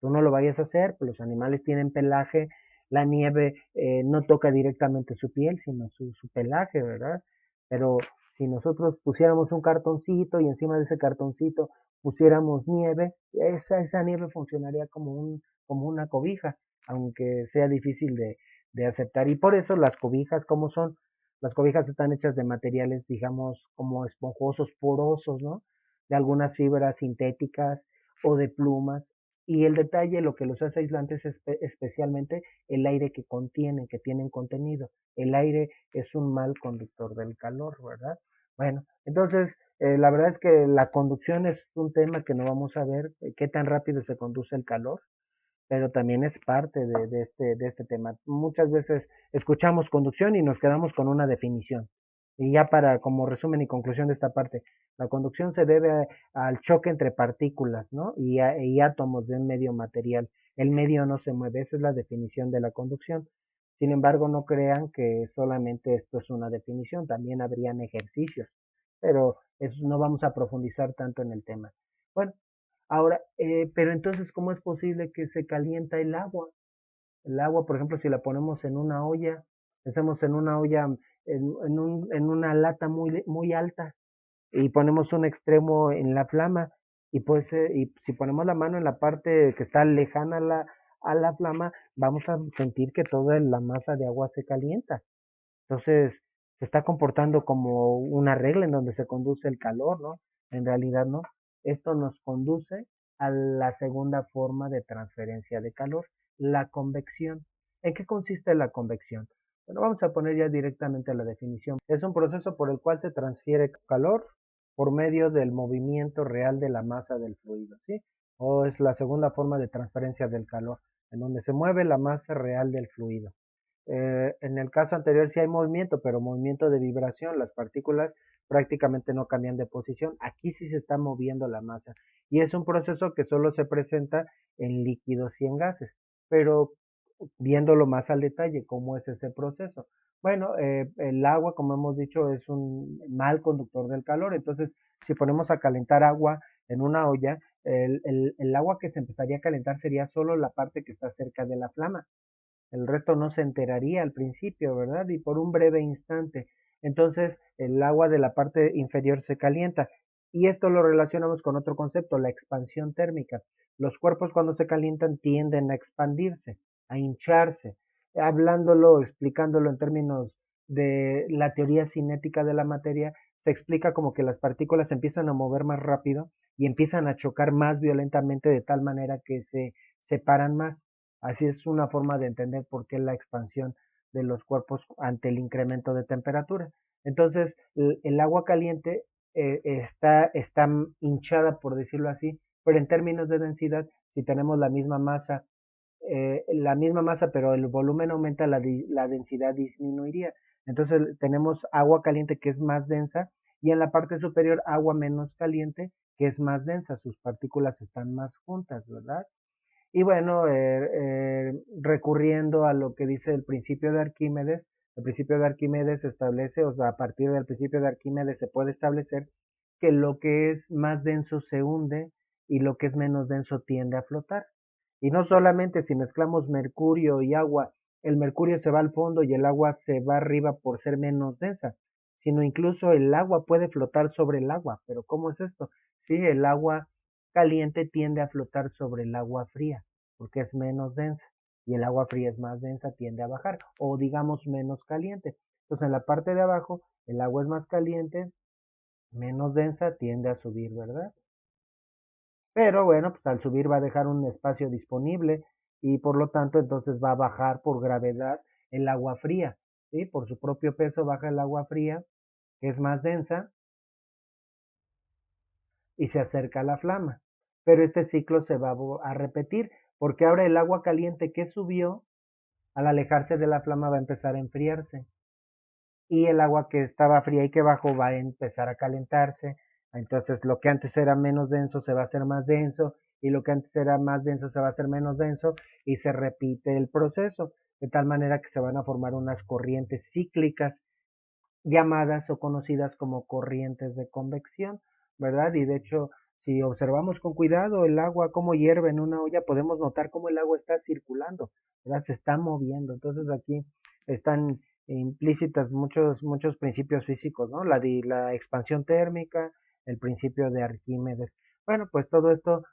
Tú no lo vayas a hacer, pues los animales tienen pelaje, la nieve no toca directamente su piel, sino su pelaje, ¿verdad? Pero si nosotros pusiéramos un cartoncito y encima de ese cartoncito pusiéramos nieve, esa nieve funcionaría como una cobija, aunque sea difícil de aceptar. Y por eso las cobijas, como son, las cobijas están hechas de materiales, digamos, como esponjosos, porosos, ¿no? De algunas fibras sintéticas o de plumas y el detalle, lo que los hace aislantes es especialmente el aire que contienen, que tienen contenido. El aire es un mal conductor del calor, ¿verdad? Bueno, entonces, la verdad es que la conducción es un tema que no vamos a ver, qué tan rápido se conduce el calor, pero también es parte de este tema. Muchas veces escuchamos conducción y nos quedamos con una definición. Y ya para, como resumen y conclusión de esta parte, la conducción se debe al choque entre partículas, ¿no? Y átomos de un medio material. El medio no se mueve, esa es la definición de la conducción. Sin embargo, no crean que solamente esto es una definición, también habrían ejercicios, pero no vamos a profundizar tanto en el tema. Bueno, ahora, pero entonces, ¿cómo es posible que se calienta el agua? El agua, por ejemplo, si la ponemos en una olla, pensemos en una olla, en una lata muy alta y ponemos un extremo en la flama y pues y si ponemos la mano en la parte que está lejana a la flama, vamos a sentir que toda la masa de agua se calienta. Entonces, se está comportando como una regla en donde se conduce el calor, ¿no? En realidad no. Esto nos conduce a la segunda forma de transferencia de calor, la convección. ¿En qué consiste la convección? Bueno, vamos a poner ya directamente la definición. Es un proceso por el cual se transfiere calor por medio del movimiento real de la masa del fluido, ¿sí? O es la segunda forma de transferencia del calor, en donde se mueve la masa real del fluido. En el caso anterior sí hay movimiento, pero movimiento de vibración, las partículas prácticamente no cambian de posición. Aquí sí se está moviendo la masa y es un proceso que solo se presenta en líquidos y en gases. Pero viéndolo más al detalle, ¿cómo es ese proceso? Bueno, el agua, como hemos dicho, es un mal conductor del calor. Entonces, si ponemos a calentar agua en una olla, el agua que se empezaría a calentar sería solo la parte que está cerca de la flama. El resto no se enteraría al principio, ¿verdad? Y por un breve instante. Entonces el agua de la parte inferior se calienta. Y esto lo relacionamos con otro concepto, la expansión térmica. Los cuerpos cuando se calientan tienden a expandirse, a hincharse. Hablándolo, explicándolo en términos de la teoría cinética de la materia, se explica como que las partículas se empiezan a mover más rápido y empiezan a chocar más violentamente de tal manera que se separan más. Así es una forma de entender por qué la expansión de los cuerpos ante el incremento de temperatura. Entonces, el agua caliente está hinchada, por decirlo así, pero en términos de densidad, si tenemos la misma masa, pero el volumen aumenta, la densidad disminuiría. Entonces tenemos agua caliente que es más densa y en la parte superior agua menos caliente que es más densa, sus partículas están más juntas, ¿verdad? Y bueno, recurriendo a lo que dice el principio de Arquímedes establece, o sea, a partir del principio de Arquímedes se puede establecer que lo que es más denso se hunde y lo que es menos denso tiende a flotar. Y no solamente si mezclamos mercurio y agua, el mercurio se va al fondo y el agua se va arriba por ser menos densa, sino incluso el agua puede flotar sobre el agua. Pero ¿cómo es esto? Sí, el agua caliente tiende a flotar sobre el agua fría, porque es menos densa, y el agua fría es más densa, tiende a bajar, o digamos menos caliente. Entonces en la parte de abajo, el agua es más caliente, menos densa, tiende a subir, ¿verdad? Pero bueno, pues al subir va a dejar un espacio disponible y por lo tanto entonces va a bajar por gravedad el agua fría, ¿sí? Por su propio peso baja el agua fría, que es más densa, y se acerca a la flama. Pero este ciclo se va a repetir porque ahora el agua caliente que subió, al alejarse de la flama va a empezar a enfriarse y el agua que estaba fría y que bajó va a empezar a calentarse. Entonces lo que antes era menos denso se va a hacer más denso y lo que antes era más denso se va a hacer menos denso y se repite el proceso de tal manera que se van a formar unas corrientes cíclicas llamadas o conocidas como corrientes de convección, ¿verdad? Y de hecho, si observamos con cuidado el agua cómo hierve en una olla, podemos notar cómo el agua está circulando, ¿verdad? Se está moviendo. Entonces aquí están implícitas muchos principios físicos, ¿no? La expansión térmica, el principio de Arquímedes. Bueno, pues todo esto,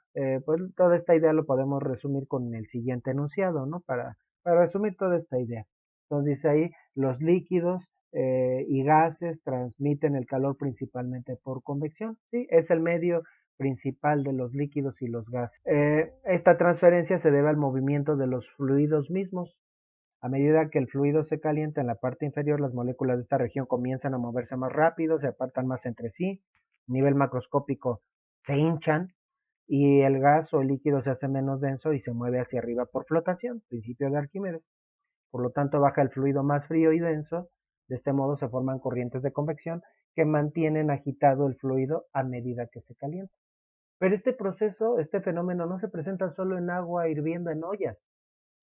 pues toda esta idea lo podemos resumir con el siguiente enunciado, ¿no? Para resumir toda esta idea. Entonces dice ahí, los líquidos y gases transmiten el calor principalmente por convección. Sí, es el medio principal de los líquidos y los gases. Esta transferencia se debe al movimiento de los fluidos mismos. A medida que el fluido se calienta en la parte inferior, las moléculas de esta región comienzan a moverse más rápido, se apartan más entre sí, a nivel macroscópico se hinchan y el gas o el líquido se hace menos denso y se mueve hacia arriba por flotación, principio de Arquímedes. Por lo tanto, baja el fluido más frío y denso. De este modo se forman corrientes de convección que mantienen agitado el fluido a medida que se calienta. Pero este proceso, este fenómeno no se presenta solo en agua hirviendo en ollas,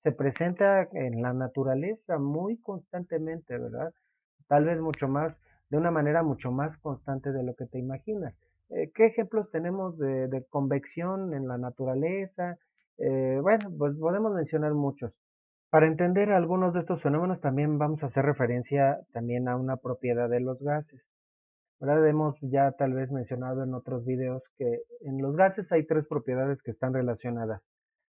se presenta en la naturaleza muy constantemente, ¿verdad? Tal vez mucho más, de una manera mucho más constante de lo que te imaginas. ¿Qué ejemplos tenemos de convección en la naturaleza? Bueno, pues podemos mencionar muchos. Para entender algunos de estos fenómenos también vamos a hacer referencia también a una propiedad de los gases. ¿Verdad? Hemos ya tal vez mencionado en otros videos que en los gases hay tres propiedades que están relacionadas.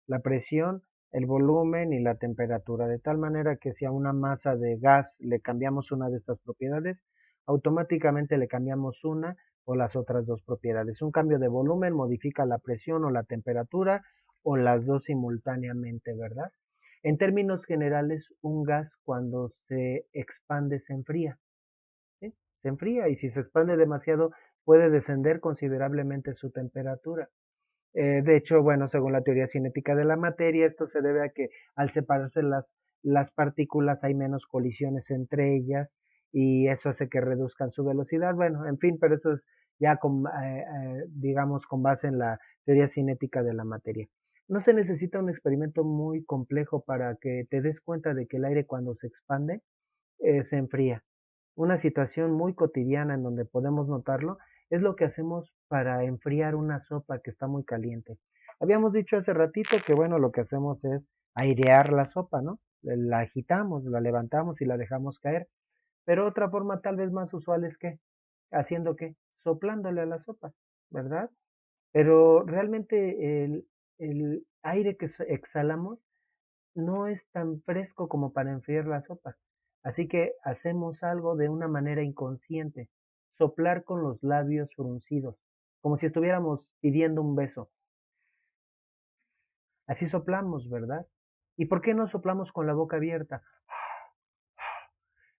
La presión, el volumen y la temperatura. De tal manera que si a una masa de gas le cambiamos una de estas propiedades, automáticamente le cambiamos una o las otras dos propiedades. Un cambio de volumen modifica la presión o la temperatura o las dos simultáneamente, ¿verdad? En términos generales, un gas cuando se expande se enfría. ¿Sí? Se enfría y si se expande demasiado puede descender considerablemente su temperatura. De hecho, bueno, según la teoría cinética de la materia, esto se debe a que al separarse las partículas hay menos colisiones entre ellas y eso hace que reduzcan su velocidad. Bueno, en fin, pero eso es ya digamos con base en la teoría cinética de la materia. No se necesita un experimento muy complejo para que te des cuenta de que el aire cuando se expande se enfría. Una situación muy cotidiana en donde podemos notarlo es lo que hacemos para enfriar una sopa que está muy caliente. Habíamos dicho hace ratito que bueno, lo que hacemos es airear la sopa, ¿no? La agitamos, la levantamos y la dejamos caer. Pero otra forma tal vez más usual es que, ¿haciendo qué? Soplándole a la sopa. ¿verdad? Pero realmente el aire que exhalamos no es tan fresco como para enfriar la sopa. Así que hacemos algo de una manera inconsciente, soplar con los labios fruncidos, como si estuviéramos pidiendo un beso. Así soplamos, ¿verdad? ¿Y por qué no soplamos con la boca abierta?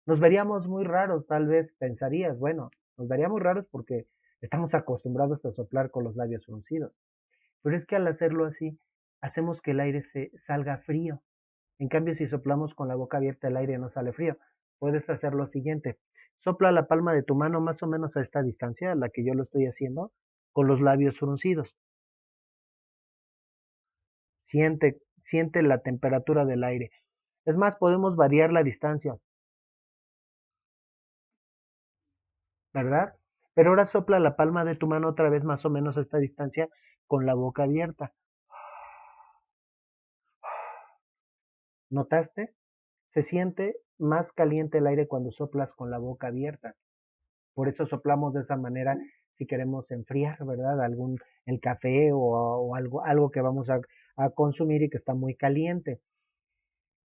Nos veríamos muy raros, tal vez pensarías, bueno, nos veríamos raros porque estamos acostumbrados a soplar con los labios fruncidos. Pero es que al hacerlo así, hacemos que el aire se salga frío. En cambio, si soplamos con la boca abierta, el aire no sale frío. Puedes hacer lo siguiente. Sopla la palma de tu mano más o menos a esta distancia, a la que yo lo estoy haciendo, con los labios fruncidos. Siente la temperatura del aire. Es más, podemos variar la distancia, ¿verdad? Pero ahora sopla la palma de tu mano otra vez más o menos a esta distancia con la boca abierta. ¿Notaste? Se siente más caliente el aire cuando soplas con la boca abierta. Por eso soplamos de esa manera si queremos enfriar, ¿verdad? El café o algo que vamos a consumir y que está muy caliente.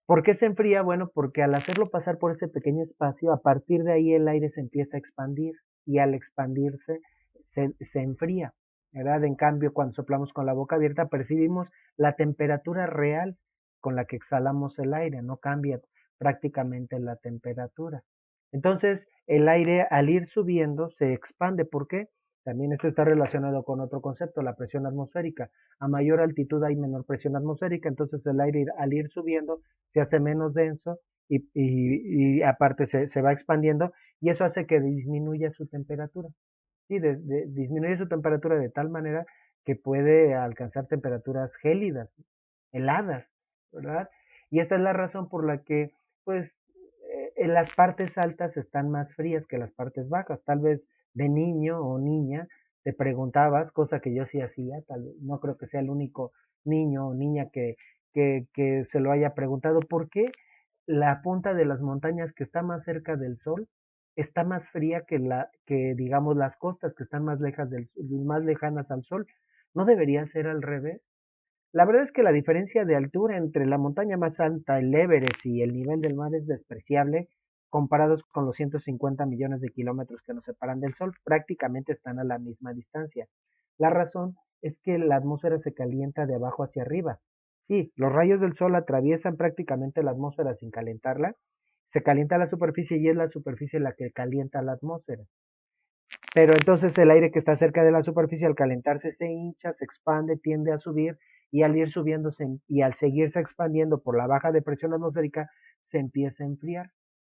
¿Por qué se enfría? Bueno, porque al hacerlo pasar por ese pequeño espacio, a partir de ahí el aire se empieza a expandir y al expandirse se enfría, ¿verdad? En cambio, cuando soplamos con la boca abierta, percibimos la temperatura real con la que exhalamos el aire, no cambia prácticamente la temperatura. Entonces, el aire al ir subiendo se expande. ¿Por qué? También esto está relacionado con otro concepto, la presión atmosférica. A mayor altitud hay menor presión atmosférica, entonces el aire al ir subiendo se hace menos denso y aparte se va expandiendo y eso hace que disminuya su temperatura. Sí, disminuye su temperatura de tal manera que puede alcanzar temperaturas gélidas, heladas, ¿verdad? Y esta es la razón por la que, pues, en las partes altas están más frías que las partes bajas. Tal vez de niño o niña te preguntabas, cosa que yo sí hacía, tal vez, no creo que sea el único niño o niña que se lo haya preguntado, ¿por qué la punta de las montañas que está más cerca del sol está más fría que digamos las costas que están más lejanas al sol? ¿No debería ser al revés? La verdad es que la diferencia de altura entre la montaña más alta, el Everest, y el nivel del mar es despreciable comparados con los 150 millones de kilómetros que nos separan del Sol. Prácticamente están a la misma distancia. La razón es que la atmósfera se calienta de abajo hacia arriba. Sí, los rayos del Sol atraviesan prácticamente la atmósfera sin calentarla. Se calienta la superficie y es la superficie la que calienta la atmósfera. Pero entonces el aire que está cerca de la superficie al calentarse se hincha, se expande, tiende a subir y al ir subiéndose y al seguirse expandiendo por la baja de presión atmosférica se empieza a enfriar.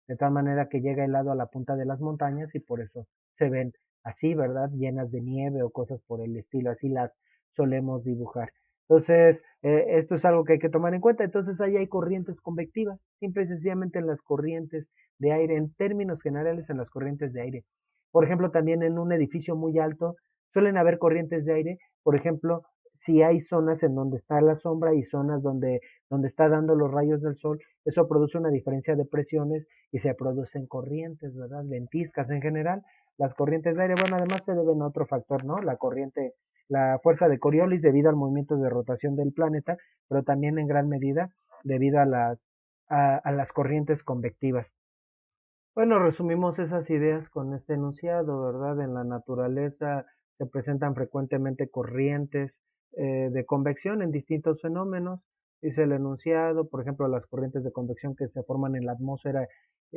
De tal manera que llega helado a la punta de las montañas y por eso se ven así, ¿verdad? Llenas de nieve o cosas por el estilo, así las solemos dibujar. Entonces, esto es algo que hay que tomar en cuenta. Entonces, ahí hay corrientes convectivas, simple y sencillamente en las corrientes de aire, en términos generales en las corrientes de aire. Por ejemplo, también en un edificio muy alto suelen haber corrientes de aire. Por ejemplo, si hay zonas en donde está la sombra y zonas donde está dando los rayos del sol, eso produce una diferencia de presiones y se producen corrientes, ¿verdad? Ventiscas en general. Las corrientes de aire, bueno, además se deben a otro factor, ¿no? La fuerza de Coriolis debido al movimiento de rotación del planeta, pero también en gran medida debido a las corrientes convectivas. Bueno, resumimos esas ideas con este enunciado, ¿verdad? En la naturaleza se presentan frecuentemente corrientes de convección en distintos fenómenos. Dice el enunciado, por ejemplo, las corrientes de convección que se forman en la atmósfera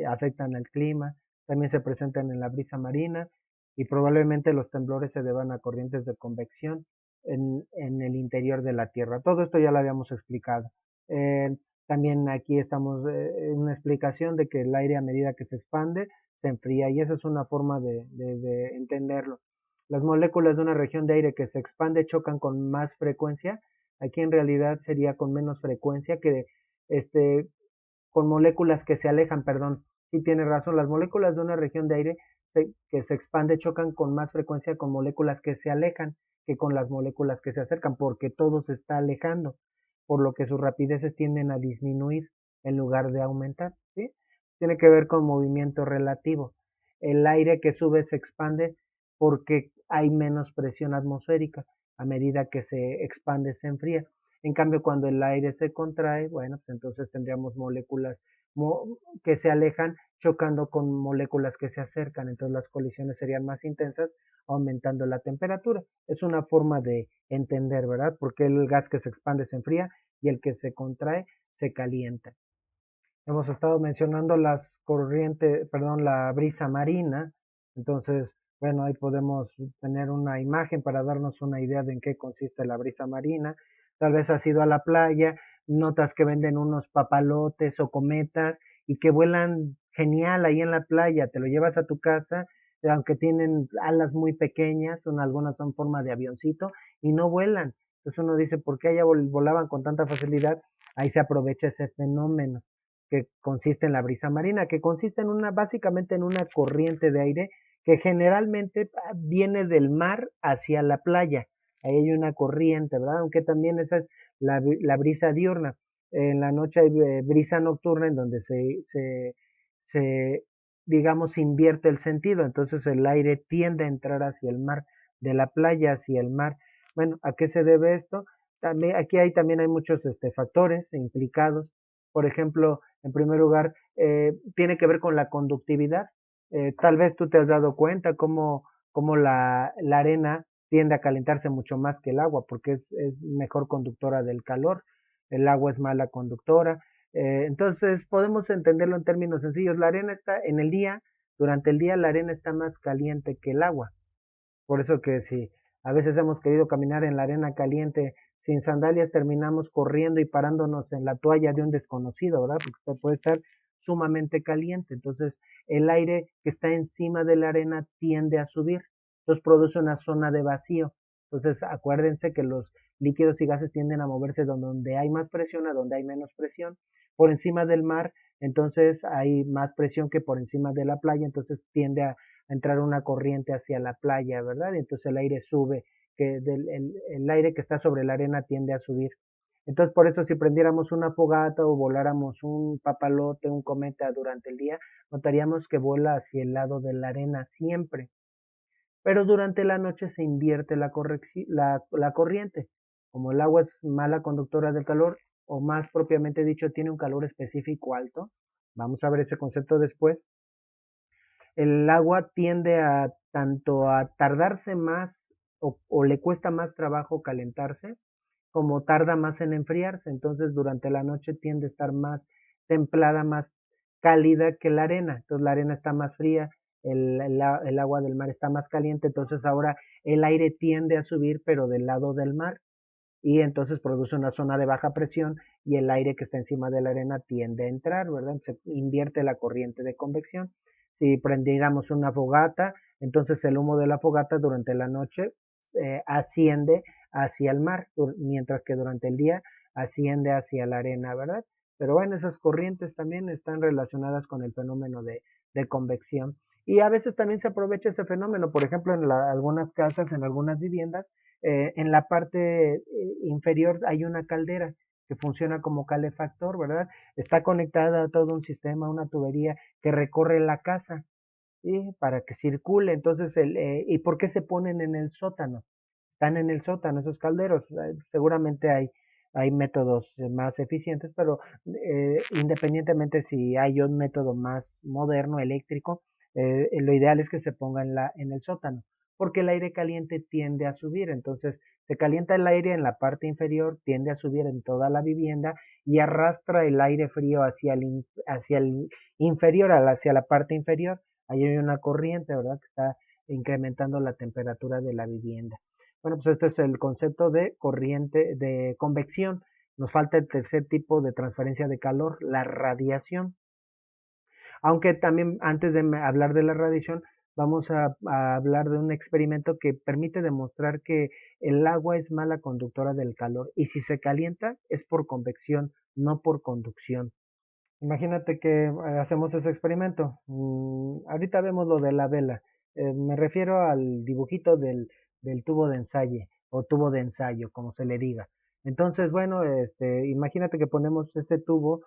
afectan al clima, también se presentan en la brisa marina y probablemente los temblores se deban a corrientes de convección en el interior de la Tierra. Todo esto ya lo habíamos explicado. Eh, También aquí estamos en una explicación de que el aire a medida que se expande se enfría y esa es una forma de entenderlo. Las moléculas de una región de aire que se expande chocan con más frecuencia. Aquí en realidad sería con menos frecuencia que este, con moléculas que se alejan, perdón. Sí tiene razón, las moléculas de una región de aire que se expande chocan con más frecuencia con moléculas que se alejan que con las moléculas que se acercan, porque todo se está alejando, por lo que sus rapideces tienden a disminuir en lugar de aumentar, ¿sí? Tiene que ver con movimiento relativo. El aire que sube se expande porque hay menos presión atmosférica. A medida que se expande, se enfría. En cambio, cuando el aire se contrae, bueno, pues entonces tendríamos moléculas que se alejan chocando con moléculas que se acercan. Entonces las colisiones serían más intensas, aumentando la temperatura. Es una forma de entender, ¿verdad? Porque el gas que se expande se enfría y el que se contrae se calienta. Hemos estado mencionando las corrientes, perdón, la brisa marina. Entonces, bueno, ahí podemos tener una imagen para darnos una idea de en qué consiste la brisa marina. Tal vez has ido a la playa, notas que venden unos papalotes o cometas y que vuelan genial ahí en la playa. Te lo llevas a tu casa, aunque tienen alas muy pequeñas, algunas son forma de avioncito y no vuelan. Entonces uno dice, ¿por qué allá volaban con tanta facilidad? Ahí se aprovecha ese fenómeno que consiste en la brisa marina, que consiste en básicamente en una corriente de aire que generalmente viene del mar hacia la playa. Ahí hay una corriente, ¿verdad? Aunque también esa es la brisa diurna. En la noche hay brisa nocturna en donde se, digamos, invierte el sentido. Entonces el aire tiende a entrar hacia el mar, de la playa hacia el mar. Bueno, ¿a qué se debe esto? También, también hay muchos factores implicados. Por ejemplo, en primer lugar, tiene que ver con la conductividad. Tal vez tú te has dado cuenta cómo la arena tiende a calentarse mucho más que el agua, porque es mejor conductora del calor. El agua es mala conductora. Entonces, podemos entenderlo en términos sencillos. La arena está en el día, durante el día la arena está más caliente que el agua. Por eso que si a veces hemos querido caminar en la arena caliente sin sandalias, terminamos corriendo y parándonos en la toalla de un desconocido, ¿verdad? Porque usted puede estar sumamente caliente. Entonces, el aire que está encima de la arena tiende a subir. Entonces, produce una zona de vacío. Entonces, acuérdense que los líquidos y gases tienden a moverse donde hay más presión a donde hay menos presión. Por encima del mar, entonces hay más presión que por encima de la playa, entonces tiende a entrar una corriente hacia la playa, ¿verdad? Y entonces el aire sube, el aire que está sobre la arena tiende a subir. Entonces, por eso si prendiéramos una fogata o voláramos un papalote, un cometa durante el día, notaríamos que vuela hacia el lado de la arena siempre. Pero durante la noche se invierte la corriente. Como el agua es mala conductora del calor, o más propiamente dicho, tiene un calor específico alto, vamos a ver ese concepto después, el agua tiende a tanto a tardarse más o le cuesta más trabajo calentarse, como tarda más en enfriarse. Entonces durante la noche tiende a estar más templada, más cálida que la arena. Entonces la arena está más fría, el agua del mar está más caliente. Entonces ahora el aire tiende a subir, pero del lado del mar. Y entonces produce una zona de baja presión y el aire que está encima de la arena tiende a entrar, ¿verdad? Se invierte la corriente de convección. Si prendiéramos una fogata, entonces el humo de la fogata durante la noche asciende hacia el mar, mientras que durante el día asciende hacia la arena, ¿verdad? Pero bueno, esas corrientes también están relacionadas con el fenómeno de convección. Y a veces también se aprovecha ese fenómeno, por ejemplo, en algunas casas, en algunas viviendas, en la parte inferior hay una caldera que funciona como calefactor, ¿verdad? Está conectada a todo un sistema, una tubería que recorre la casa, ¿sí? Para que circule. Entonces, ¿y por qué se ponen en el sótano? Están en el sótano esos calderos. Seguramente hay métodos más eficientes, pero independientemente si hay un método más moderno, eléctrico, lo ideal es que se ponga en el sótano, porque el aire caliente tiende a subir. Entonces, se calienta el aire en la parte inferior, tiende a subir en toda la vivienda y arrastra el aire frío hacia el inferior, hacia la parte inferior. Ahí hay una corriente, ¿verdad? Que está incrementando la temperatura de la vivienda. Bueno, pues este es el concepto de corriente de convección. Nos falta el tercer tipo de transferencia de calor, la radiación. Aunque también antes de hablar de la radiación, vamos a hablar de un experimento que permite demostrar que el agua es mala conductora del calor y si se calienta es por convección, no por conducción. Imagínate que hacemos ese experimento. Ahorita vemos lo de la vela. Me refiero al dibujito del tubo de ensayo o tubo de ensayo, como se le diga. Entonces, bueno, imagínate que ponemos ese tubo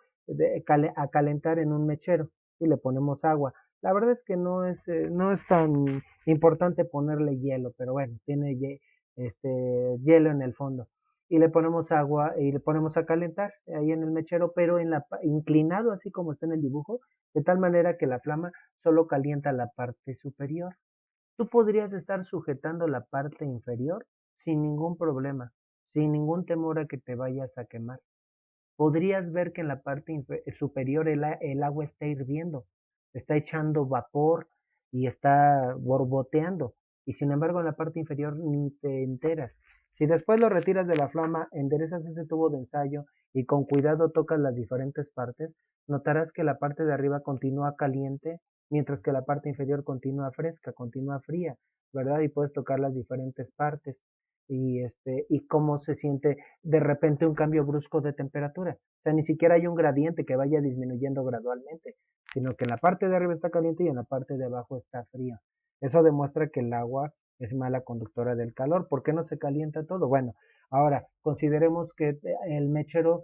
a calentar en un mechero y le ponemos agua. La verdad es que no es tan importante ponerle hielo, pero bueno, tiene hielo en el fondo. Y le ponemos agua y le ponemos a calentar ahí en el mechero, pero inclinado así como está en el dibujo, de tal manera que la flama solo calienta la parte superior. Tú podrías estar sujetando la parte inferior sin ningún problema, sin ningún temor a que te vayas a quemar. Podrías ver que en la parte superior el agua está hirviendo, está echando vapor y está borboteando. Y sin embargo en la parte inferior ni te enteras. Si después lo retiras de la flama, enderezas ese tubo de ensayo y con cuidado tocas las diferentes partes, notarás que la parte de arriba continúa caliente, mientras que la parte inferior continúa fresca, continúa fría, ¿verdad? Y puedes tocar las diferentes partes y cómo se siente de repente un cambio brusco de temperatura. O sea, ni siquiera hay un gradiente que vaya disminuyendo gradualmente, sino que en la parte de arriba está caliente y en la parte de abajo está frío. Eso demuestra que el agua es mala conductora del calor. ¿Por qué no se calienta todo? Bueno, ahora consideremos que el mechero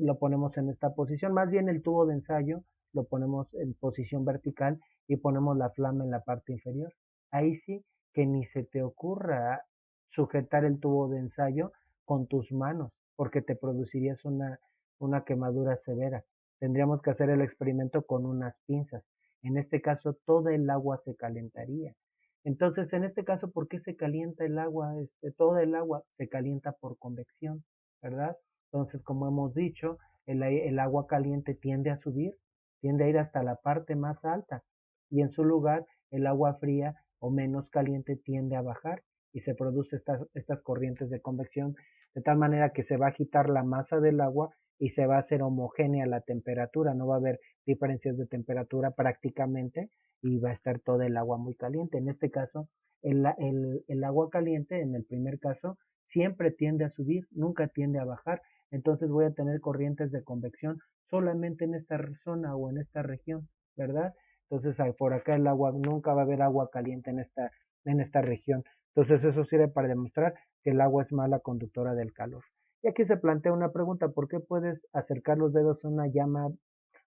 lo ponemos en esta posición, más bien el tubo de ensayo lo ponemos en posición vertical y ponemos la flama en la parte inferior. Ahí sí que ni se te ocurra sujetar el tubo de ensayo con tus manos, porque te producirías una quemadura severa. Tendríamos que hacer el experimento con unas pinzas. En este caso, toda el agua se calentaría. Entonces, en este caso, ¿por qué se calienta el agua? Toda el agua se calienta por convección, ¿verdad? Entonces, como hemos dicho, el agua caliente tiende a subir, tiende a ir hasta la parte más alta y en su lugar el agua fría o menos caliente tiende a bajar y se producen estas corrientes de convección de tal manera que se va a agitar la masa del agua y se va a hacer homogénea la temperatura, no va a haber diferencias de temperatura prácticamente y va a estar toda el agua muy caliente. En este caso, el agua caliente, en el primer caso, siempre tiende a subir, nunca tiende a bajar, entonces voy a tener corrientes de convección solamente en esta zona o en esta región, ¿verdad? Entonces por acá el agua, nunca va a haber agua caliente en esta región. Entonces eso sirve para demostrar que el agua es mala conductora del calor. Y aquí se plantea una pregunta, ¿por qué puedes acercar los dedos a una llama,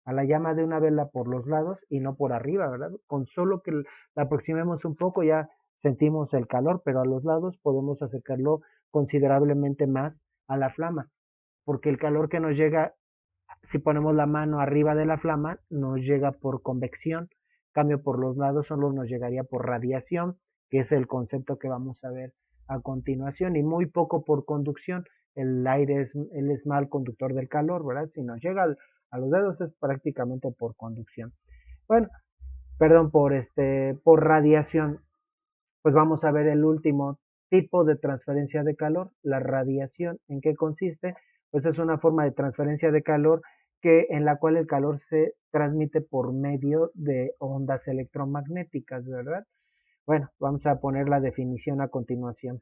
a la llama de una vela por los lados y no por arriba, ¿verdad? Con solo que la aproximemos un poco ya sentimos el calor, pero a los lados podemos acercarlo considerablemente más a la flama, porque el calor que nos llega si ponemos la mano arriba de la flama, nos llega por convección. En cambio, por los lados solo nos llegaría por radiación, que es el concepto que vamos a ver a continuación, y muy poco por conducción. El aire él es mal conductor del calor, ¿verdad? Si nos llega a los dedos es prácticamente por conducción. Bueno, perdón, por radiación. Pues vamos a ver el último tipo de transferencia de calor, la radiación. ¿En qué consiste? Pues es una forma de transferencia de calor en la cual el calor se transmite por medio de ondas electromagnéticas, ¿verdad? Bueno, vamos a poner la definición a continuación.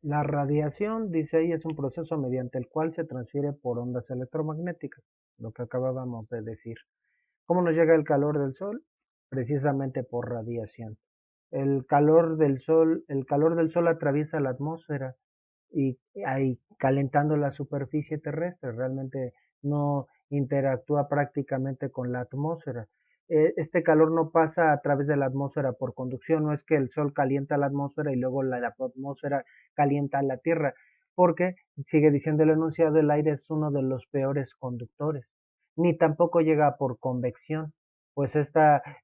La radiación, dice ahí, es un proceso mediante el cual se transfiere por ondas electromagnéticas, lo que acabábamos de decir. ¿Cómo nos llega el calor del Sol? Precisamente por radiación. El calor del Sol atraviesa la atmósfera y ahí calentando la superficie terrestre, realmente no interactúa prácticamente con la atmósfera. Este calor no pasa a través de la atmósfera por conducción, no es que el Sol calienta la atmósfera y luego la atmósfera calienta la Tierra, porque sigue diciendo el enunciado, el aire es uno de los peores conductores, ni tampoco llega por convección, pues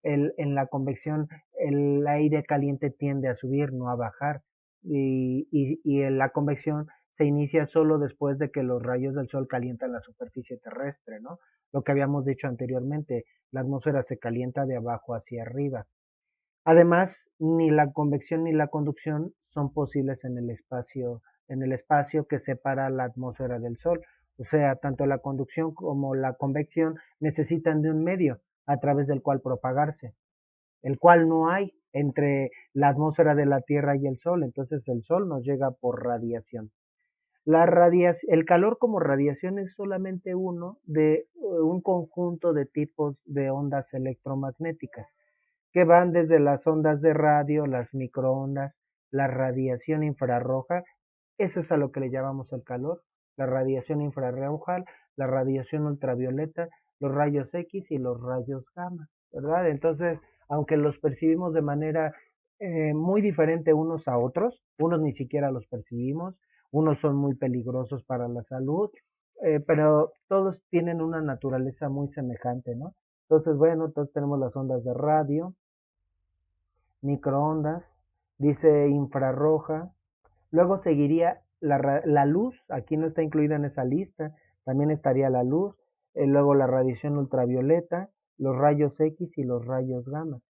en la convección el aire caliente tiende a subir, no a bajar y la convección se inicia solo después de que los rayos del sol calientan la superficie terrestre, ¿no? Lo que habíamos dicho anteriormente, la atmósfera se calienta de abajo hacia arriba. Además, ni la convección ni la conducción son posibles en el espacio que separa la atmósfera del Sol. O sea, tanto la conducción como la convección necesitan de un medio a través del cual propagarse el cual no hay entre la atmósfera de la Tierra y el Sol. Entonces el Sol nos llega por radiación. El calor como radiación es solamente uno de un conjunto de tipos de ondas electromagnéticas que van desde las ondas de radio, las microondas, la radiación infrarroja, eso es a lo que le llamamos el calor, la radiación infrarroja, la radiación ultravioleta, los rayos X y los rayos gamma, ¿verdad? Entonces, aunque los percibimos de manera muy diferente unos a otros, unos ni siquiera los percibimos, unos son muy peligrosos para la salud, pero todos tienen una naturaleza muy semejante, ¿no? Entonces, bueno, entonces tenemos las ondas de radio, microondas, dice infrarroja, luego seguiría la luz, aquí no está incluida en esa lista, también estaría la luz, luego la radiación ultravioleta, los rayos X y los rayos gamma.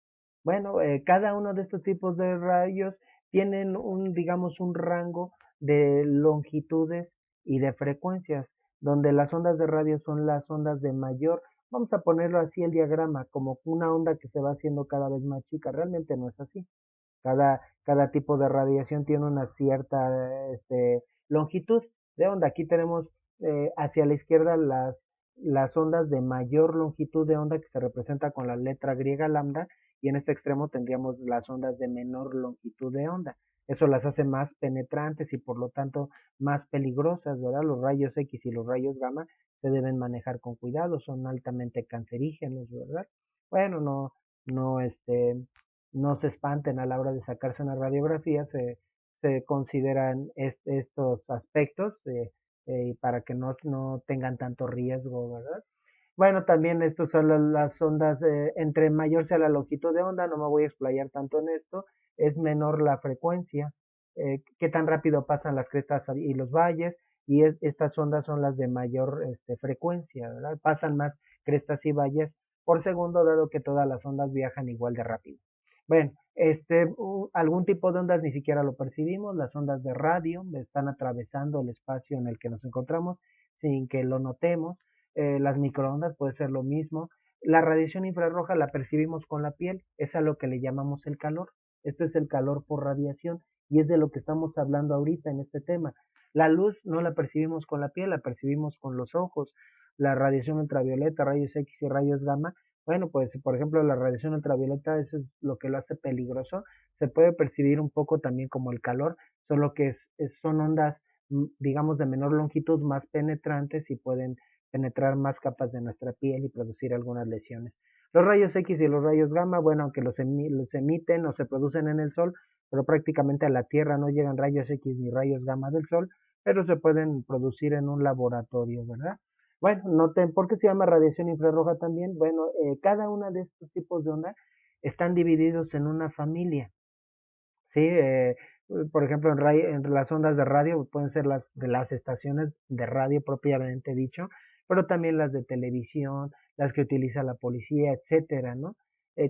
Bueno, cada uno de estos tipos de rayos tienen digamos, un rango de longitudes y de frecuencias, donde las ondas de radio son las ondas de mayor, vamos a ponerlo así el diagrama, como una onda que se va haciendo cada vez más chica, realmente no es así. Cada tipo de radiación tiene una cierta longitud de onda. Aquí tenemos hacia la izquierda las ondas de mayor longitud de onda que se representa con la letra griega lambda y en este extremo tendríamos las ondas de menor longitud de onda. Eso las hace más penetrantes y por lo tanto más peligrosas, ¿verdad? Los rayos X y los rayos gamma se deben manejar con cuidado, son altamente cancerígenos, ¿verdad? Bueno, no, no se espanten a la hora de sacarse una radiografía, se consideran estos aspectos para que no tengan tanto riesgo, ¿verdad? Bueno, también estos son las ondas, entre mayor sea la longitud de onda, no me voy a explayar tanto en esto, es menor la frecuencia, qué tan rápido pasan las crestas y los valles, y estas ondas son las de mayor frecuencia, ¿verdad? Pasan más crestas y valles por segundo, dado que todas las ondas viajan igual de rápido. Bueno, algún tipo de ondas ni siquiera lo percibimos, las ondas de radio están atravesando el espacio en el que nos encontramos sin que lo notemos, las microondas puede ser lo mismo, la radiación infrarroja la percibimos con la piel, es a lo que le llamamos el calor, esto es el calor por radiación y es de lo que estamos hablando ahorita en este tema. La luz no la percibimos con la piel, la percibimos con los ojos, la radiación ultravioleta, rayos X y rayos gamma. Bueno, pues por ejemplo la radiación ultravioleta, eso es lo que lo hace peligroso. Se puede percibir un poco también como el calor, solo que son ondas, digamos, de menor longitud, más penetrantes y pueden penetrar más capas de nuestra piel y producir algunas lesiones. Los rayos X y los rayos gamma, bueno, aunque los emiten o se producen en el Sol, pero prácticamente a la Tierra no llegan rayos X ni rayos gamma del Sol, pero se pueden producir en un laboratorio, ¿verdad? Bueno, noten, ¿por qué se llama radiación infrarroja también? Bueno, cada una de estos tipos de onda están divididos en una familia, ¿sí? Por ejemplo, en las ondas de radio pueden ser las de las estaciones de radio propiamente dicho, pero también las de televisión, las que utiliza la policía, etcétera, ¿no?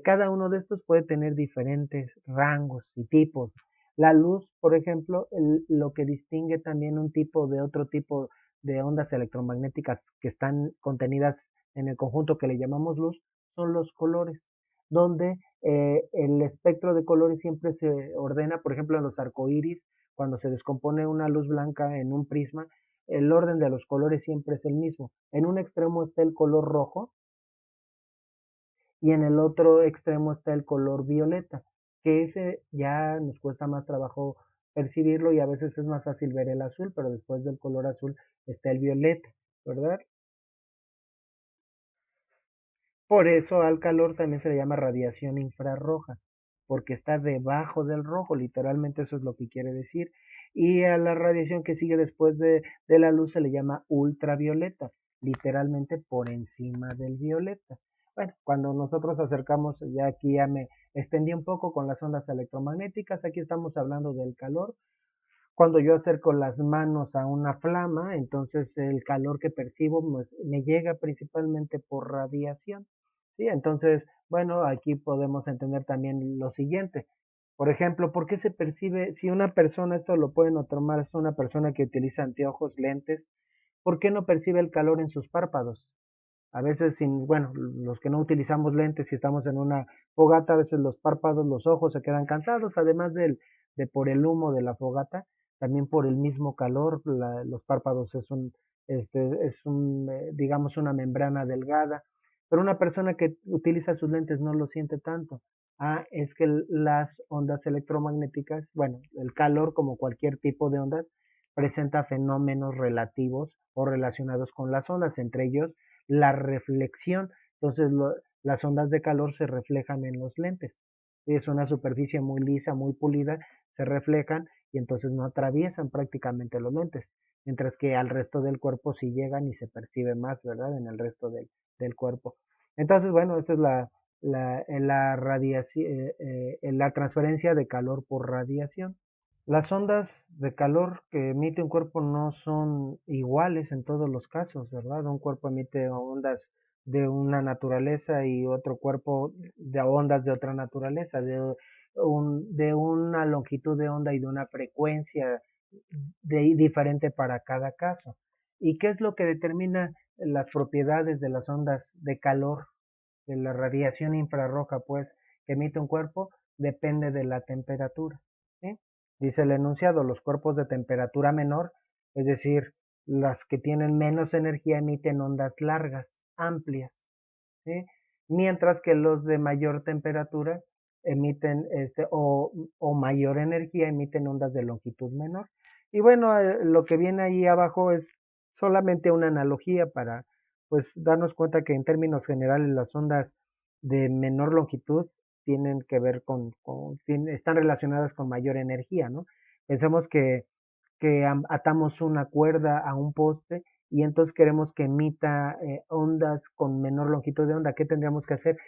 Cada uno de estos puede tener diferentes rangos y tipos. La luz, por ejemplo, lo que distingue también un tipo de otro tipo de ondas electromagnéticas que están contenidas en el conjunto que le llamamos luz, son los colores, donde el espectro de colores siempre se ordena, por ejemplo, en los arcoíris, cuando se descompone una luz blanca en un prisma, el orden de los colores siempre es el mismo. En un extremo está el color rojo y en el otro extremo está el color violeta, que ese ya nos cuesta más trabajo percibirlo y a veces es más fácil ver el azul, pero después del color azul está el violeta, ¿verdad? Por eso al calor también se le llama radiación infrarroja, porque está debajo del rojo, literalmente eso es lo que quiere decir. Y a la radiación que sigue después de la luz se le llama ultravioleta, literalmente por encima del violeta. Bueno, cuando nosotros acercamos, ya aquí ya me extendí un poco con las ondas electromagnéticas, aquí estamos hablando del calor. Cuando yo acerco las manos a una flama, entonces el calor que percibo pues, me llega principalmente por radiación. ¿Sí? Entonces, bueno, aquí podemos entender también lo siguiente. Por ejemplo, ¿por qué se percibe, si una persona, esto lo pueden tomar, es una persona que utiliza anteojos, lentes, ¿por qué no percibe el calor en sus párpados? A veces, bueno, los que no utilizamos lentes, si estamos en una fogata, a veces los párpados, los ojos se quedan cansados, además de por el humo de la fogata, también por el mismo calor, los párpados digamos, una membrana delgada, pero una persona que utiliza sus lentes no lo siente tanto. Ah, es que las ondas electromagnéticas, bueno, el calor como cualquier tipo de ondas, presenta fenómenos relativos o relacionados con las ondas, entre ellos la reflexión. Entonces, las ondas de calor se reflejan en los lentes. Es una superficie muy lisa, muy pulida, se reflejan y entonces no atraviesan prácticamente los lentes, mientras que al resto del cuerpo sí llegan y se percibe más, ¿verdad? En el resto del cuerpo. Entonces, bueno, esa es la radiación, la transferencia de calor por radiación. Las ondas de calor que emite un cuerpo no son iguales en todos los casos, ¿verdad? Un cuerpo emite ondas de una naturaleza y otro cuerpo de ondas de otra naturaleza, de una longitud de onda y de una frecuencia diferente para cada caso. ¿Y qué es lo que determina las propiedades de las ondas de calor, de la radiación infrarroja, pues, que emite un cuerpo? Depende de la temperatura. ¿Sí? Dice el enunciado, los cuerpos de temperatura menor, es decir, las que tienen menos energía emiten ondas largas, amplias, ¿sí? Mientras que los de mayor temperatura emiten o mayor energía emiten ondas de longitud menor. Y bueno, lo que viene ahí abajo es solamente una analogía para pues darnos cuenta que en términos generales las ondas de menor longitud tienen que ver están relacionadas con mayor energía, ¿no? Pensemos que atamos una cuerda a un poste y entonces queremos que emita ondas con menor longitud de onda. ¿Qué tendríamos que hacer?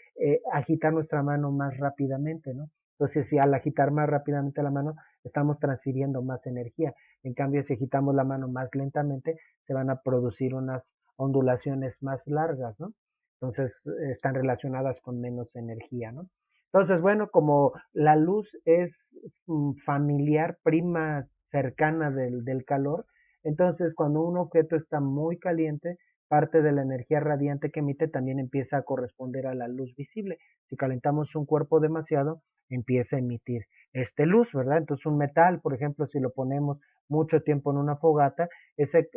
Agitar nuestra mano más rápidamente, ¿no? Entonces, si al agitar más rápidamente la mano, estamos transfiriendo más energía. En cambio, si agitamos la mano más lentamente, se van a producir unas ondulaciones más largas, ¿no? Entonces, están relacionadas con menos energía, ¿no? Entonces, bueno, como la luz es familiar, prima cercana del calor, entonces cuando un objeto está muy caliente, parte de la energía radiante que emite también empieza a corresponder a la luz visible. Si calentamos un cuerpo demasiado, empieza a emitir luz, ¿verdad? Entonces un metal, por ejemplo, si lo ponemos mucho tiempo en una fogata, ese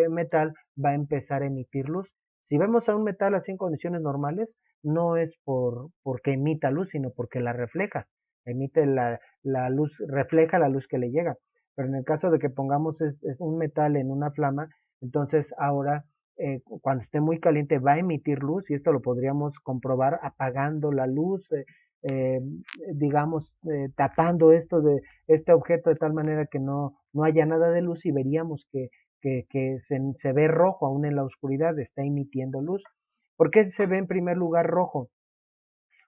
metal va a empezar a emitir luz. Si vemos a un metal así en condiciones normales, no es porque emita luz, sino porque la refleja. Emite la luz, refleja la luz que le llega. Pero en el caso de que pongamos es un metal en una flama, entonces ahora cuando esté muy caliente va a emitir luz y esto lo podríamos comprobar apagando la luz, eh, digamos, tapando este objeto de tal manera que no haya nada de luz y veríamos que se ve rojo aún en la oscuridad, está emitiendo luz. ¿Por qué se ve en primer lugar rojo?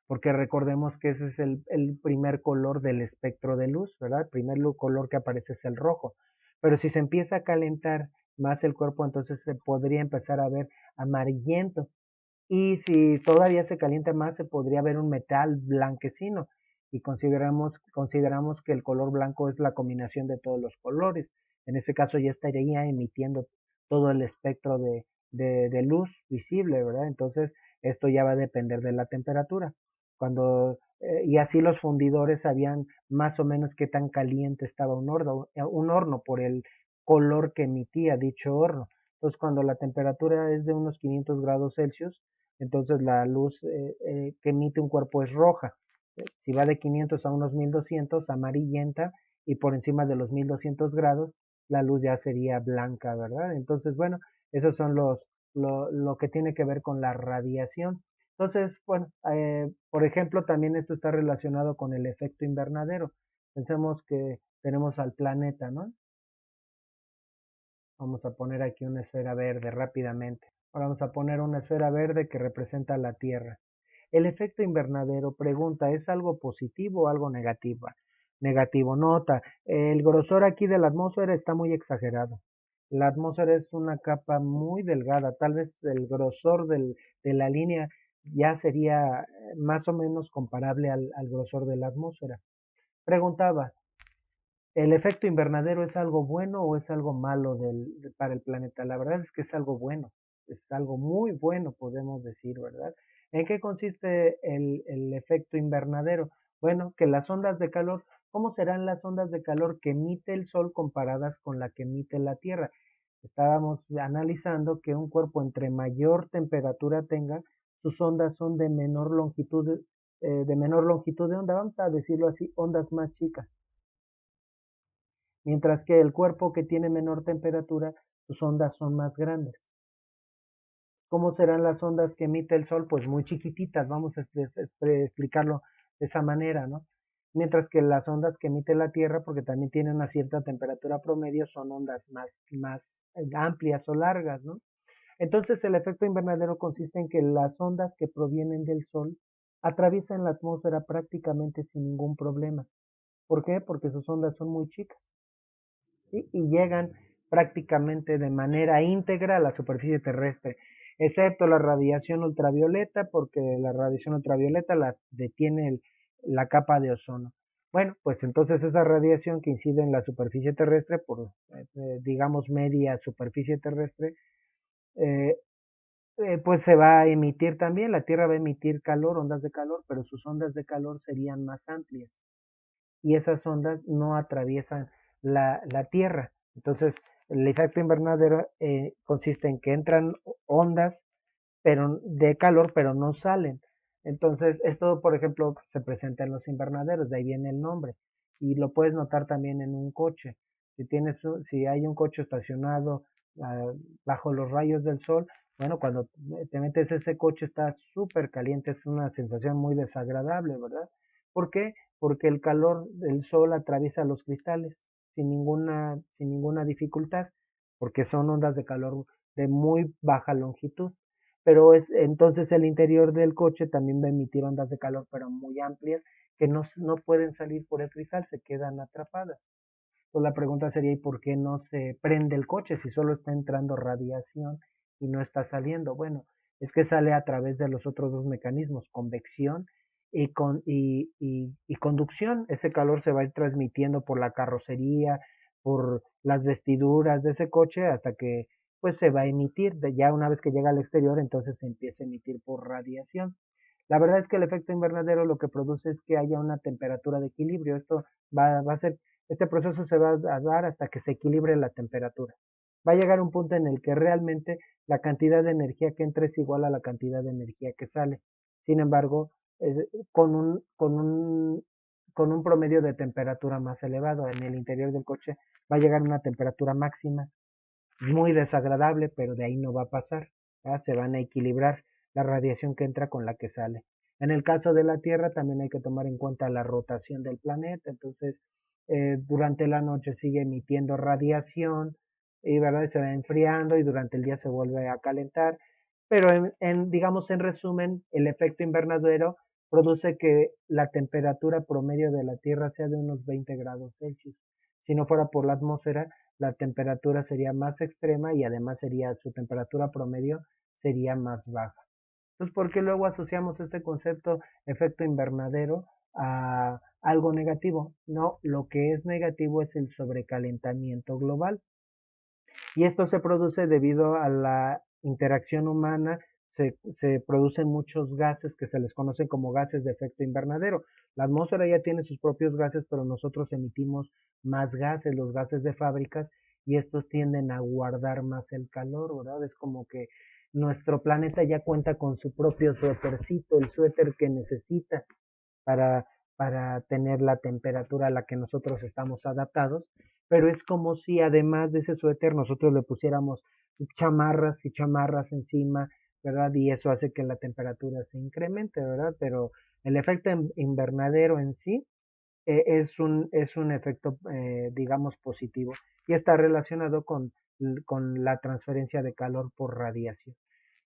Porque recordemos que ese es el primer color del espectro de luz, ¿verdad? El primer color que aparece es el rojo. Pero si se empieza a calentar más el cuerpo, entonces se podría empezar a ver amarillento. Y si todavía se calienta más, se podría ver un metal blanquecino. Y consideramos que el color blanco es la combinación de todos los colores. En ese caso ya estaría emitiendo todo el espectro de luz visible, ¿verdad? Entonces, esto ya va a depender de la temperatura. Y así los fundidores sabían más o menos qué tan caliente estaba un horno por el color que emitía dicho horno. Entonces, cuando la temperatura es de unos 500 grados Celsius, entonces la luz que emite un cuerpo es roja. Si va de 500 a unos 1200, amarillenta, y por encima de los 1200 grados, la luz ya sería blanca, ¿verdad? Entonces, bueno, esos son lo que tiene que ver con la radiación. Entonces, bueno, por ejemplo, también esto está relacionado con el efecto invernadero. Pensemos que tenemos al planeta, ¿no? Vamos a poner aquí una esfera verde rápidamente. Ahora vamos a poner una esfera verde que representa la Tierra. El efecto invernadero, pregunta, ¿es algo positivo o algo negativo? Negativo, nota, el grosor aquí de la atmósfera está muy exagerado. La atmósfera es una capa muy delgada, tal vez el grosor de la línea ya sería más o menos comparable al grosor de la atmósfera. Preguntaba, ¿el efecto invernadero es algo bueno o es algo malo para el planeta? La verdad es que es algo bueno, es algo muy bueno, podemos decir, ¿verdad? ¿En qué consiste el efecto invernadero? Bueno, que las ondas de calor, ¿cómo serán las ondas de calor que emite el Sol comparadas con la que emite la Tierra? Estábamos analizando que un cuerpo entre mayor temperatura tenga, sus ondas son de menor longitud de onda, vamos a decirlo así, ondas más chicas, mientras que el cuerpo que tiene menor temperatura, sus ondas son más grandes. ¿Cómo serán las ondas que emite el Sol? Pues muy chiquititas, vamos a explicarlo de esa manera, ¿no? Mientras que las ondas que emite la Tierra, porque también tienen una cierta temperatura promedio, son ondas más amplias o largas, ¿no? Entonces el efecto invernadero consiste en que las ondas que provienen del Sol atraviesan la atmósfera prácticamente sin ningún problema. ¿Por qué? Porque sus ondas son muy chicas, ¿sí? Y llegan prácticamente de manera íntegra a la superficie terrestre, excepto la radiación ultravioleta, porque la radiación ultravioleta la detiene la capa de ozono. Bueno, pues entonces esa radiación que incide en la superficie terrestre, por digamos media superficie terrestre, eh, pues se va a emitir también, la Tierra va a emitir calor, ondas de calor, pero sus ondas de calor serían más amplias y esas ondas no atraviesan la Tierra. Entonces, el efecto invernadero consiste en que entran ondas pero de calor, pero no salen. Entonces, esto, por ejemplo, se presenta en los invernaderos, de ahí viene el nombre. Y lo puedes notar también en un coche. Si hay un coche estacionado ah, bajo los rayos del sol, bueno, cuando te metes ese coche está súper caliente, es una sensación muy desagradable, ¿verdad? ¿Por qué? Porque el calor del sol atraviesa los cristales sin ninguna dificultad, porque son ondas de calor de muy baja longitud, pero es entonces el interior del coche también va a emitir ondas de calor, pero muy amplias, que no pueden salir por el cristal, se quedan atrapadas. Pues la pregunta sería, ¿y por qué no se prende el coche si solo está entrando radiación y no está saliendo? Bueno, es que sale a través de los otros dos mecanismos, convección y conducción. Ese calor se va a ir transmitiendo por la carrocería, por las vestiduras de ese coche hasta que pues se va a emitir. Ya una vez que llega al exterior, entonces se empieza a emitir por radiación. La verdad es que el efecto invernadero lo que produce es que haya una temperatura de equilibrio. Esto va a ser este proceso se va a dar hasta que se equilibre la temperatura. Va a llegar un punto en el que realmente la cantidad de energía que entra es igual a la cantidad de energía que sale. Sin embargo, con un promedio de temperatura más elevado en el interior del coche, va a llegar a una temperatura máxima muy desagradable, pero de ahí no va a pasar. ¿Ya? Se van a equilibrar la radiación que entra con la que sale. En el caso de la Tierra también hay que tomar en cuenta la rotación del planeta, entonces durante la noche sigue emitiendo radiación y ¿verdad? Se va enfriando y durante el día se vuelve a calentar, pero digamos en resumen, el efecto invernadero produce que la temperatura promedio de la Tierra sea de unos 20 grados Celsius. Si no fuera por la atmósfera, la temperatura sería más extrema y además su temperatura promedio sería más baja. Entonces, ¿por qué luego asociamos este concepto efecto invernadero a algo negativo? No, lo que es negativo es el sobrecalentamiento global. Y esto se produce debido a la interacción humana, se producen muchos gases que se les conocen como gases de efecto invernadero. La atmósfera ya tiene sus propios gases, pero nosotros emitimos más gases, los gases de fábricas, y estos tienden a guardar más el calor, ¿verdad? Es como que nuestro planeta ya cuenta con su propio suétercito, el suéter que necesita para, para tener la temperatura a la que nosotros estamos adaptados, pero es como si además de ese suéter nosotros le pusiéramos chamarras y chamarras encima, ¿verdad? Y eso hace que la temperatura se incremente, ¿verdad? Pero el efecto invernadero en sí es un efecto, digamos, positivo y está relacionado con la transferencia de calor por radiación.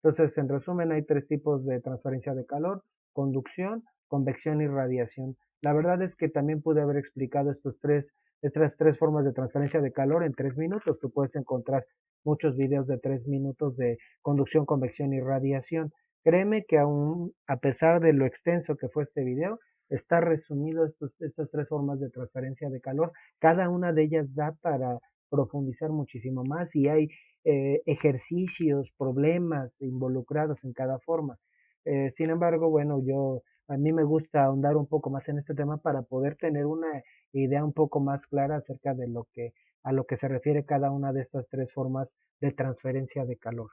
Entonces, en resumen, hay tres tipos de transferencia de calor: conducción, convección y radiación. La verdad es que también pude haber explicado estas tres formas de transferencia de calor en 3 minutos. Tú puedes encontrar muchos videos de 3 minutos de conducción, convección y radiación. Créeme que aún, a pesar de lo extenso que fue este video, está resumido estas tres formas de transferencia de calor. Cada una de ellas da para profundizar muchísimo más y hay ejercicios, problemas involucrados en cada forma. Sin embargo, bueno, a mí me gusta ahondar un poco más en este tema para poder tener una idea un poco más clara acerca de a lo que se refiere cada una de estas tres formas de transferencia de calor.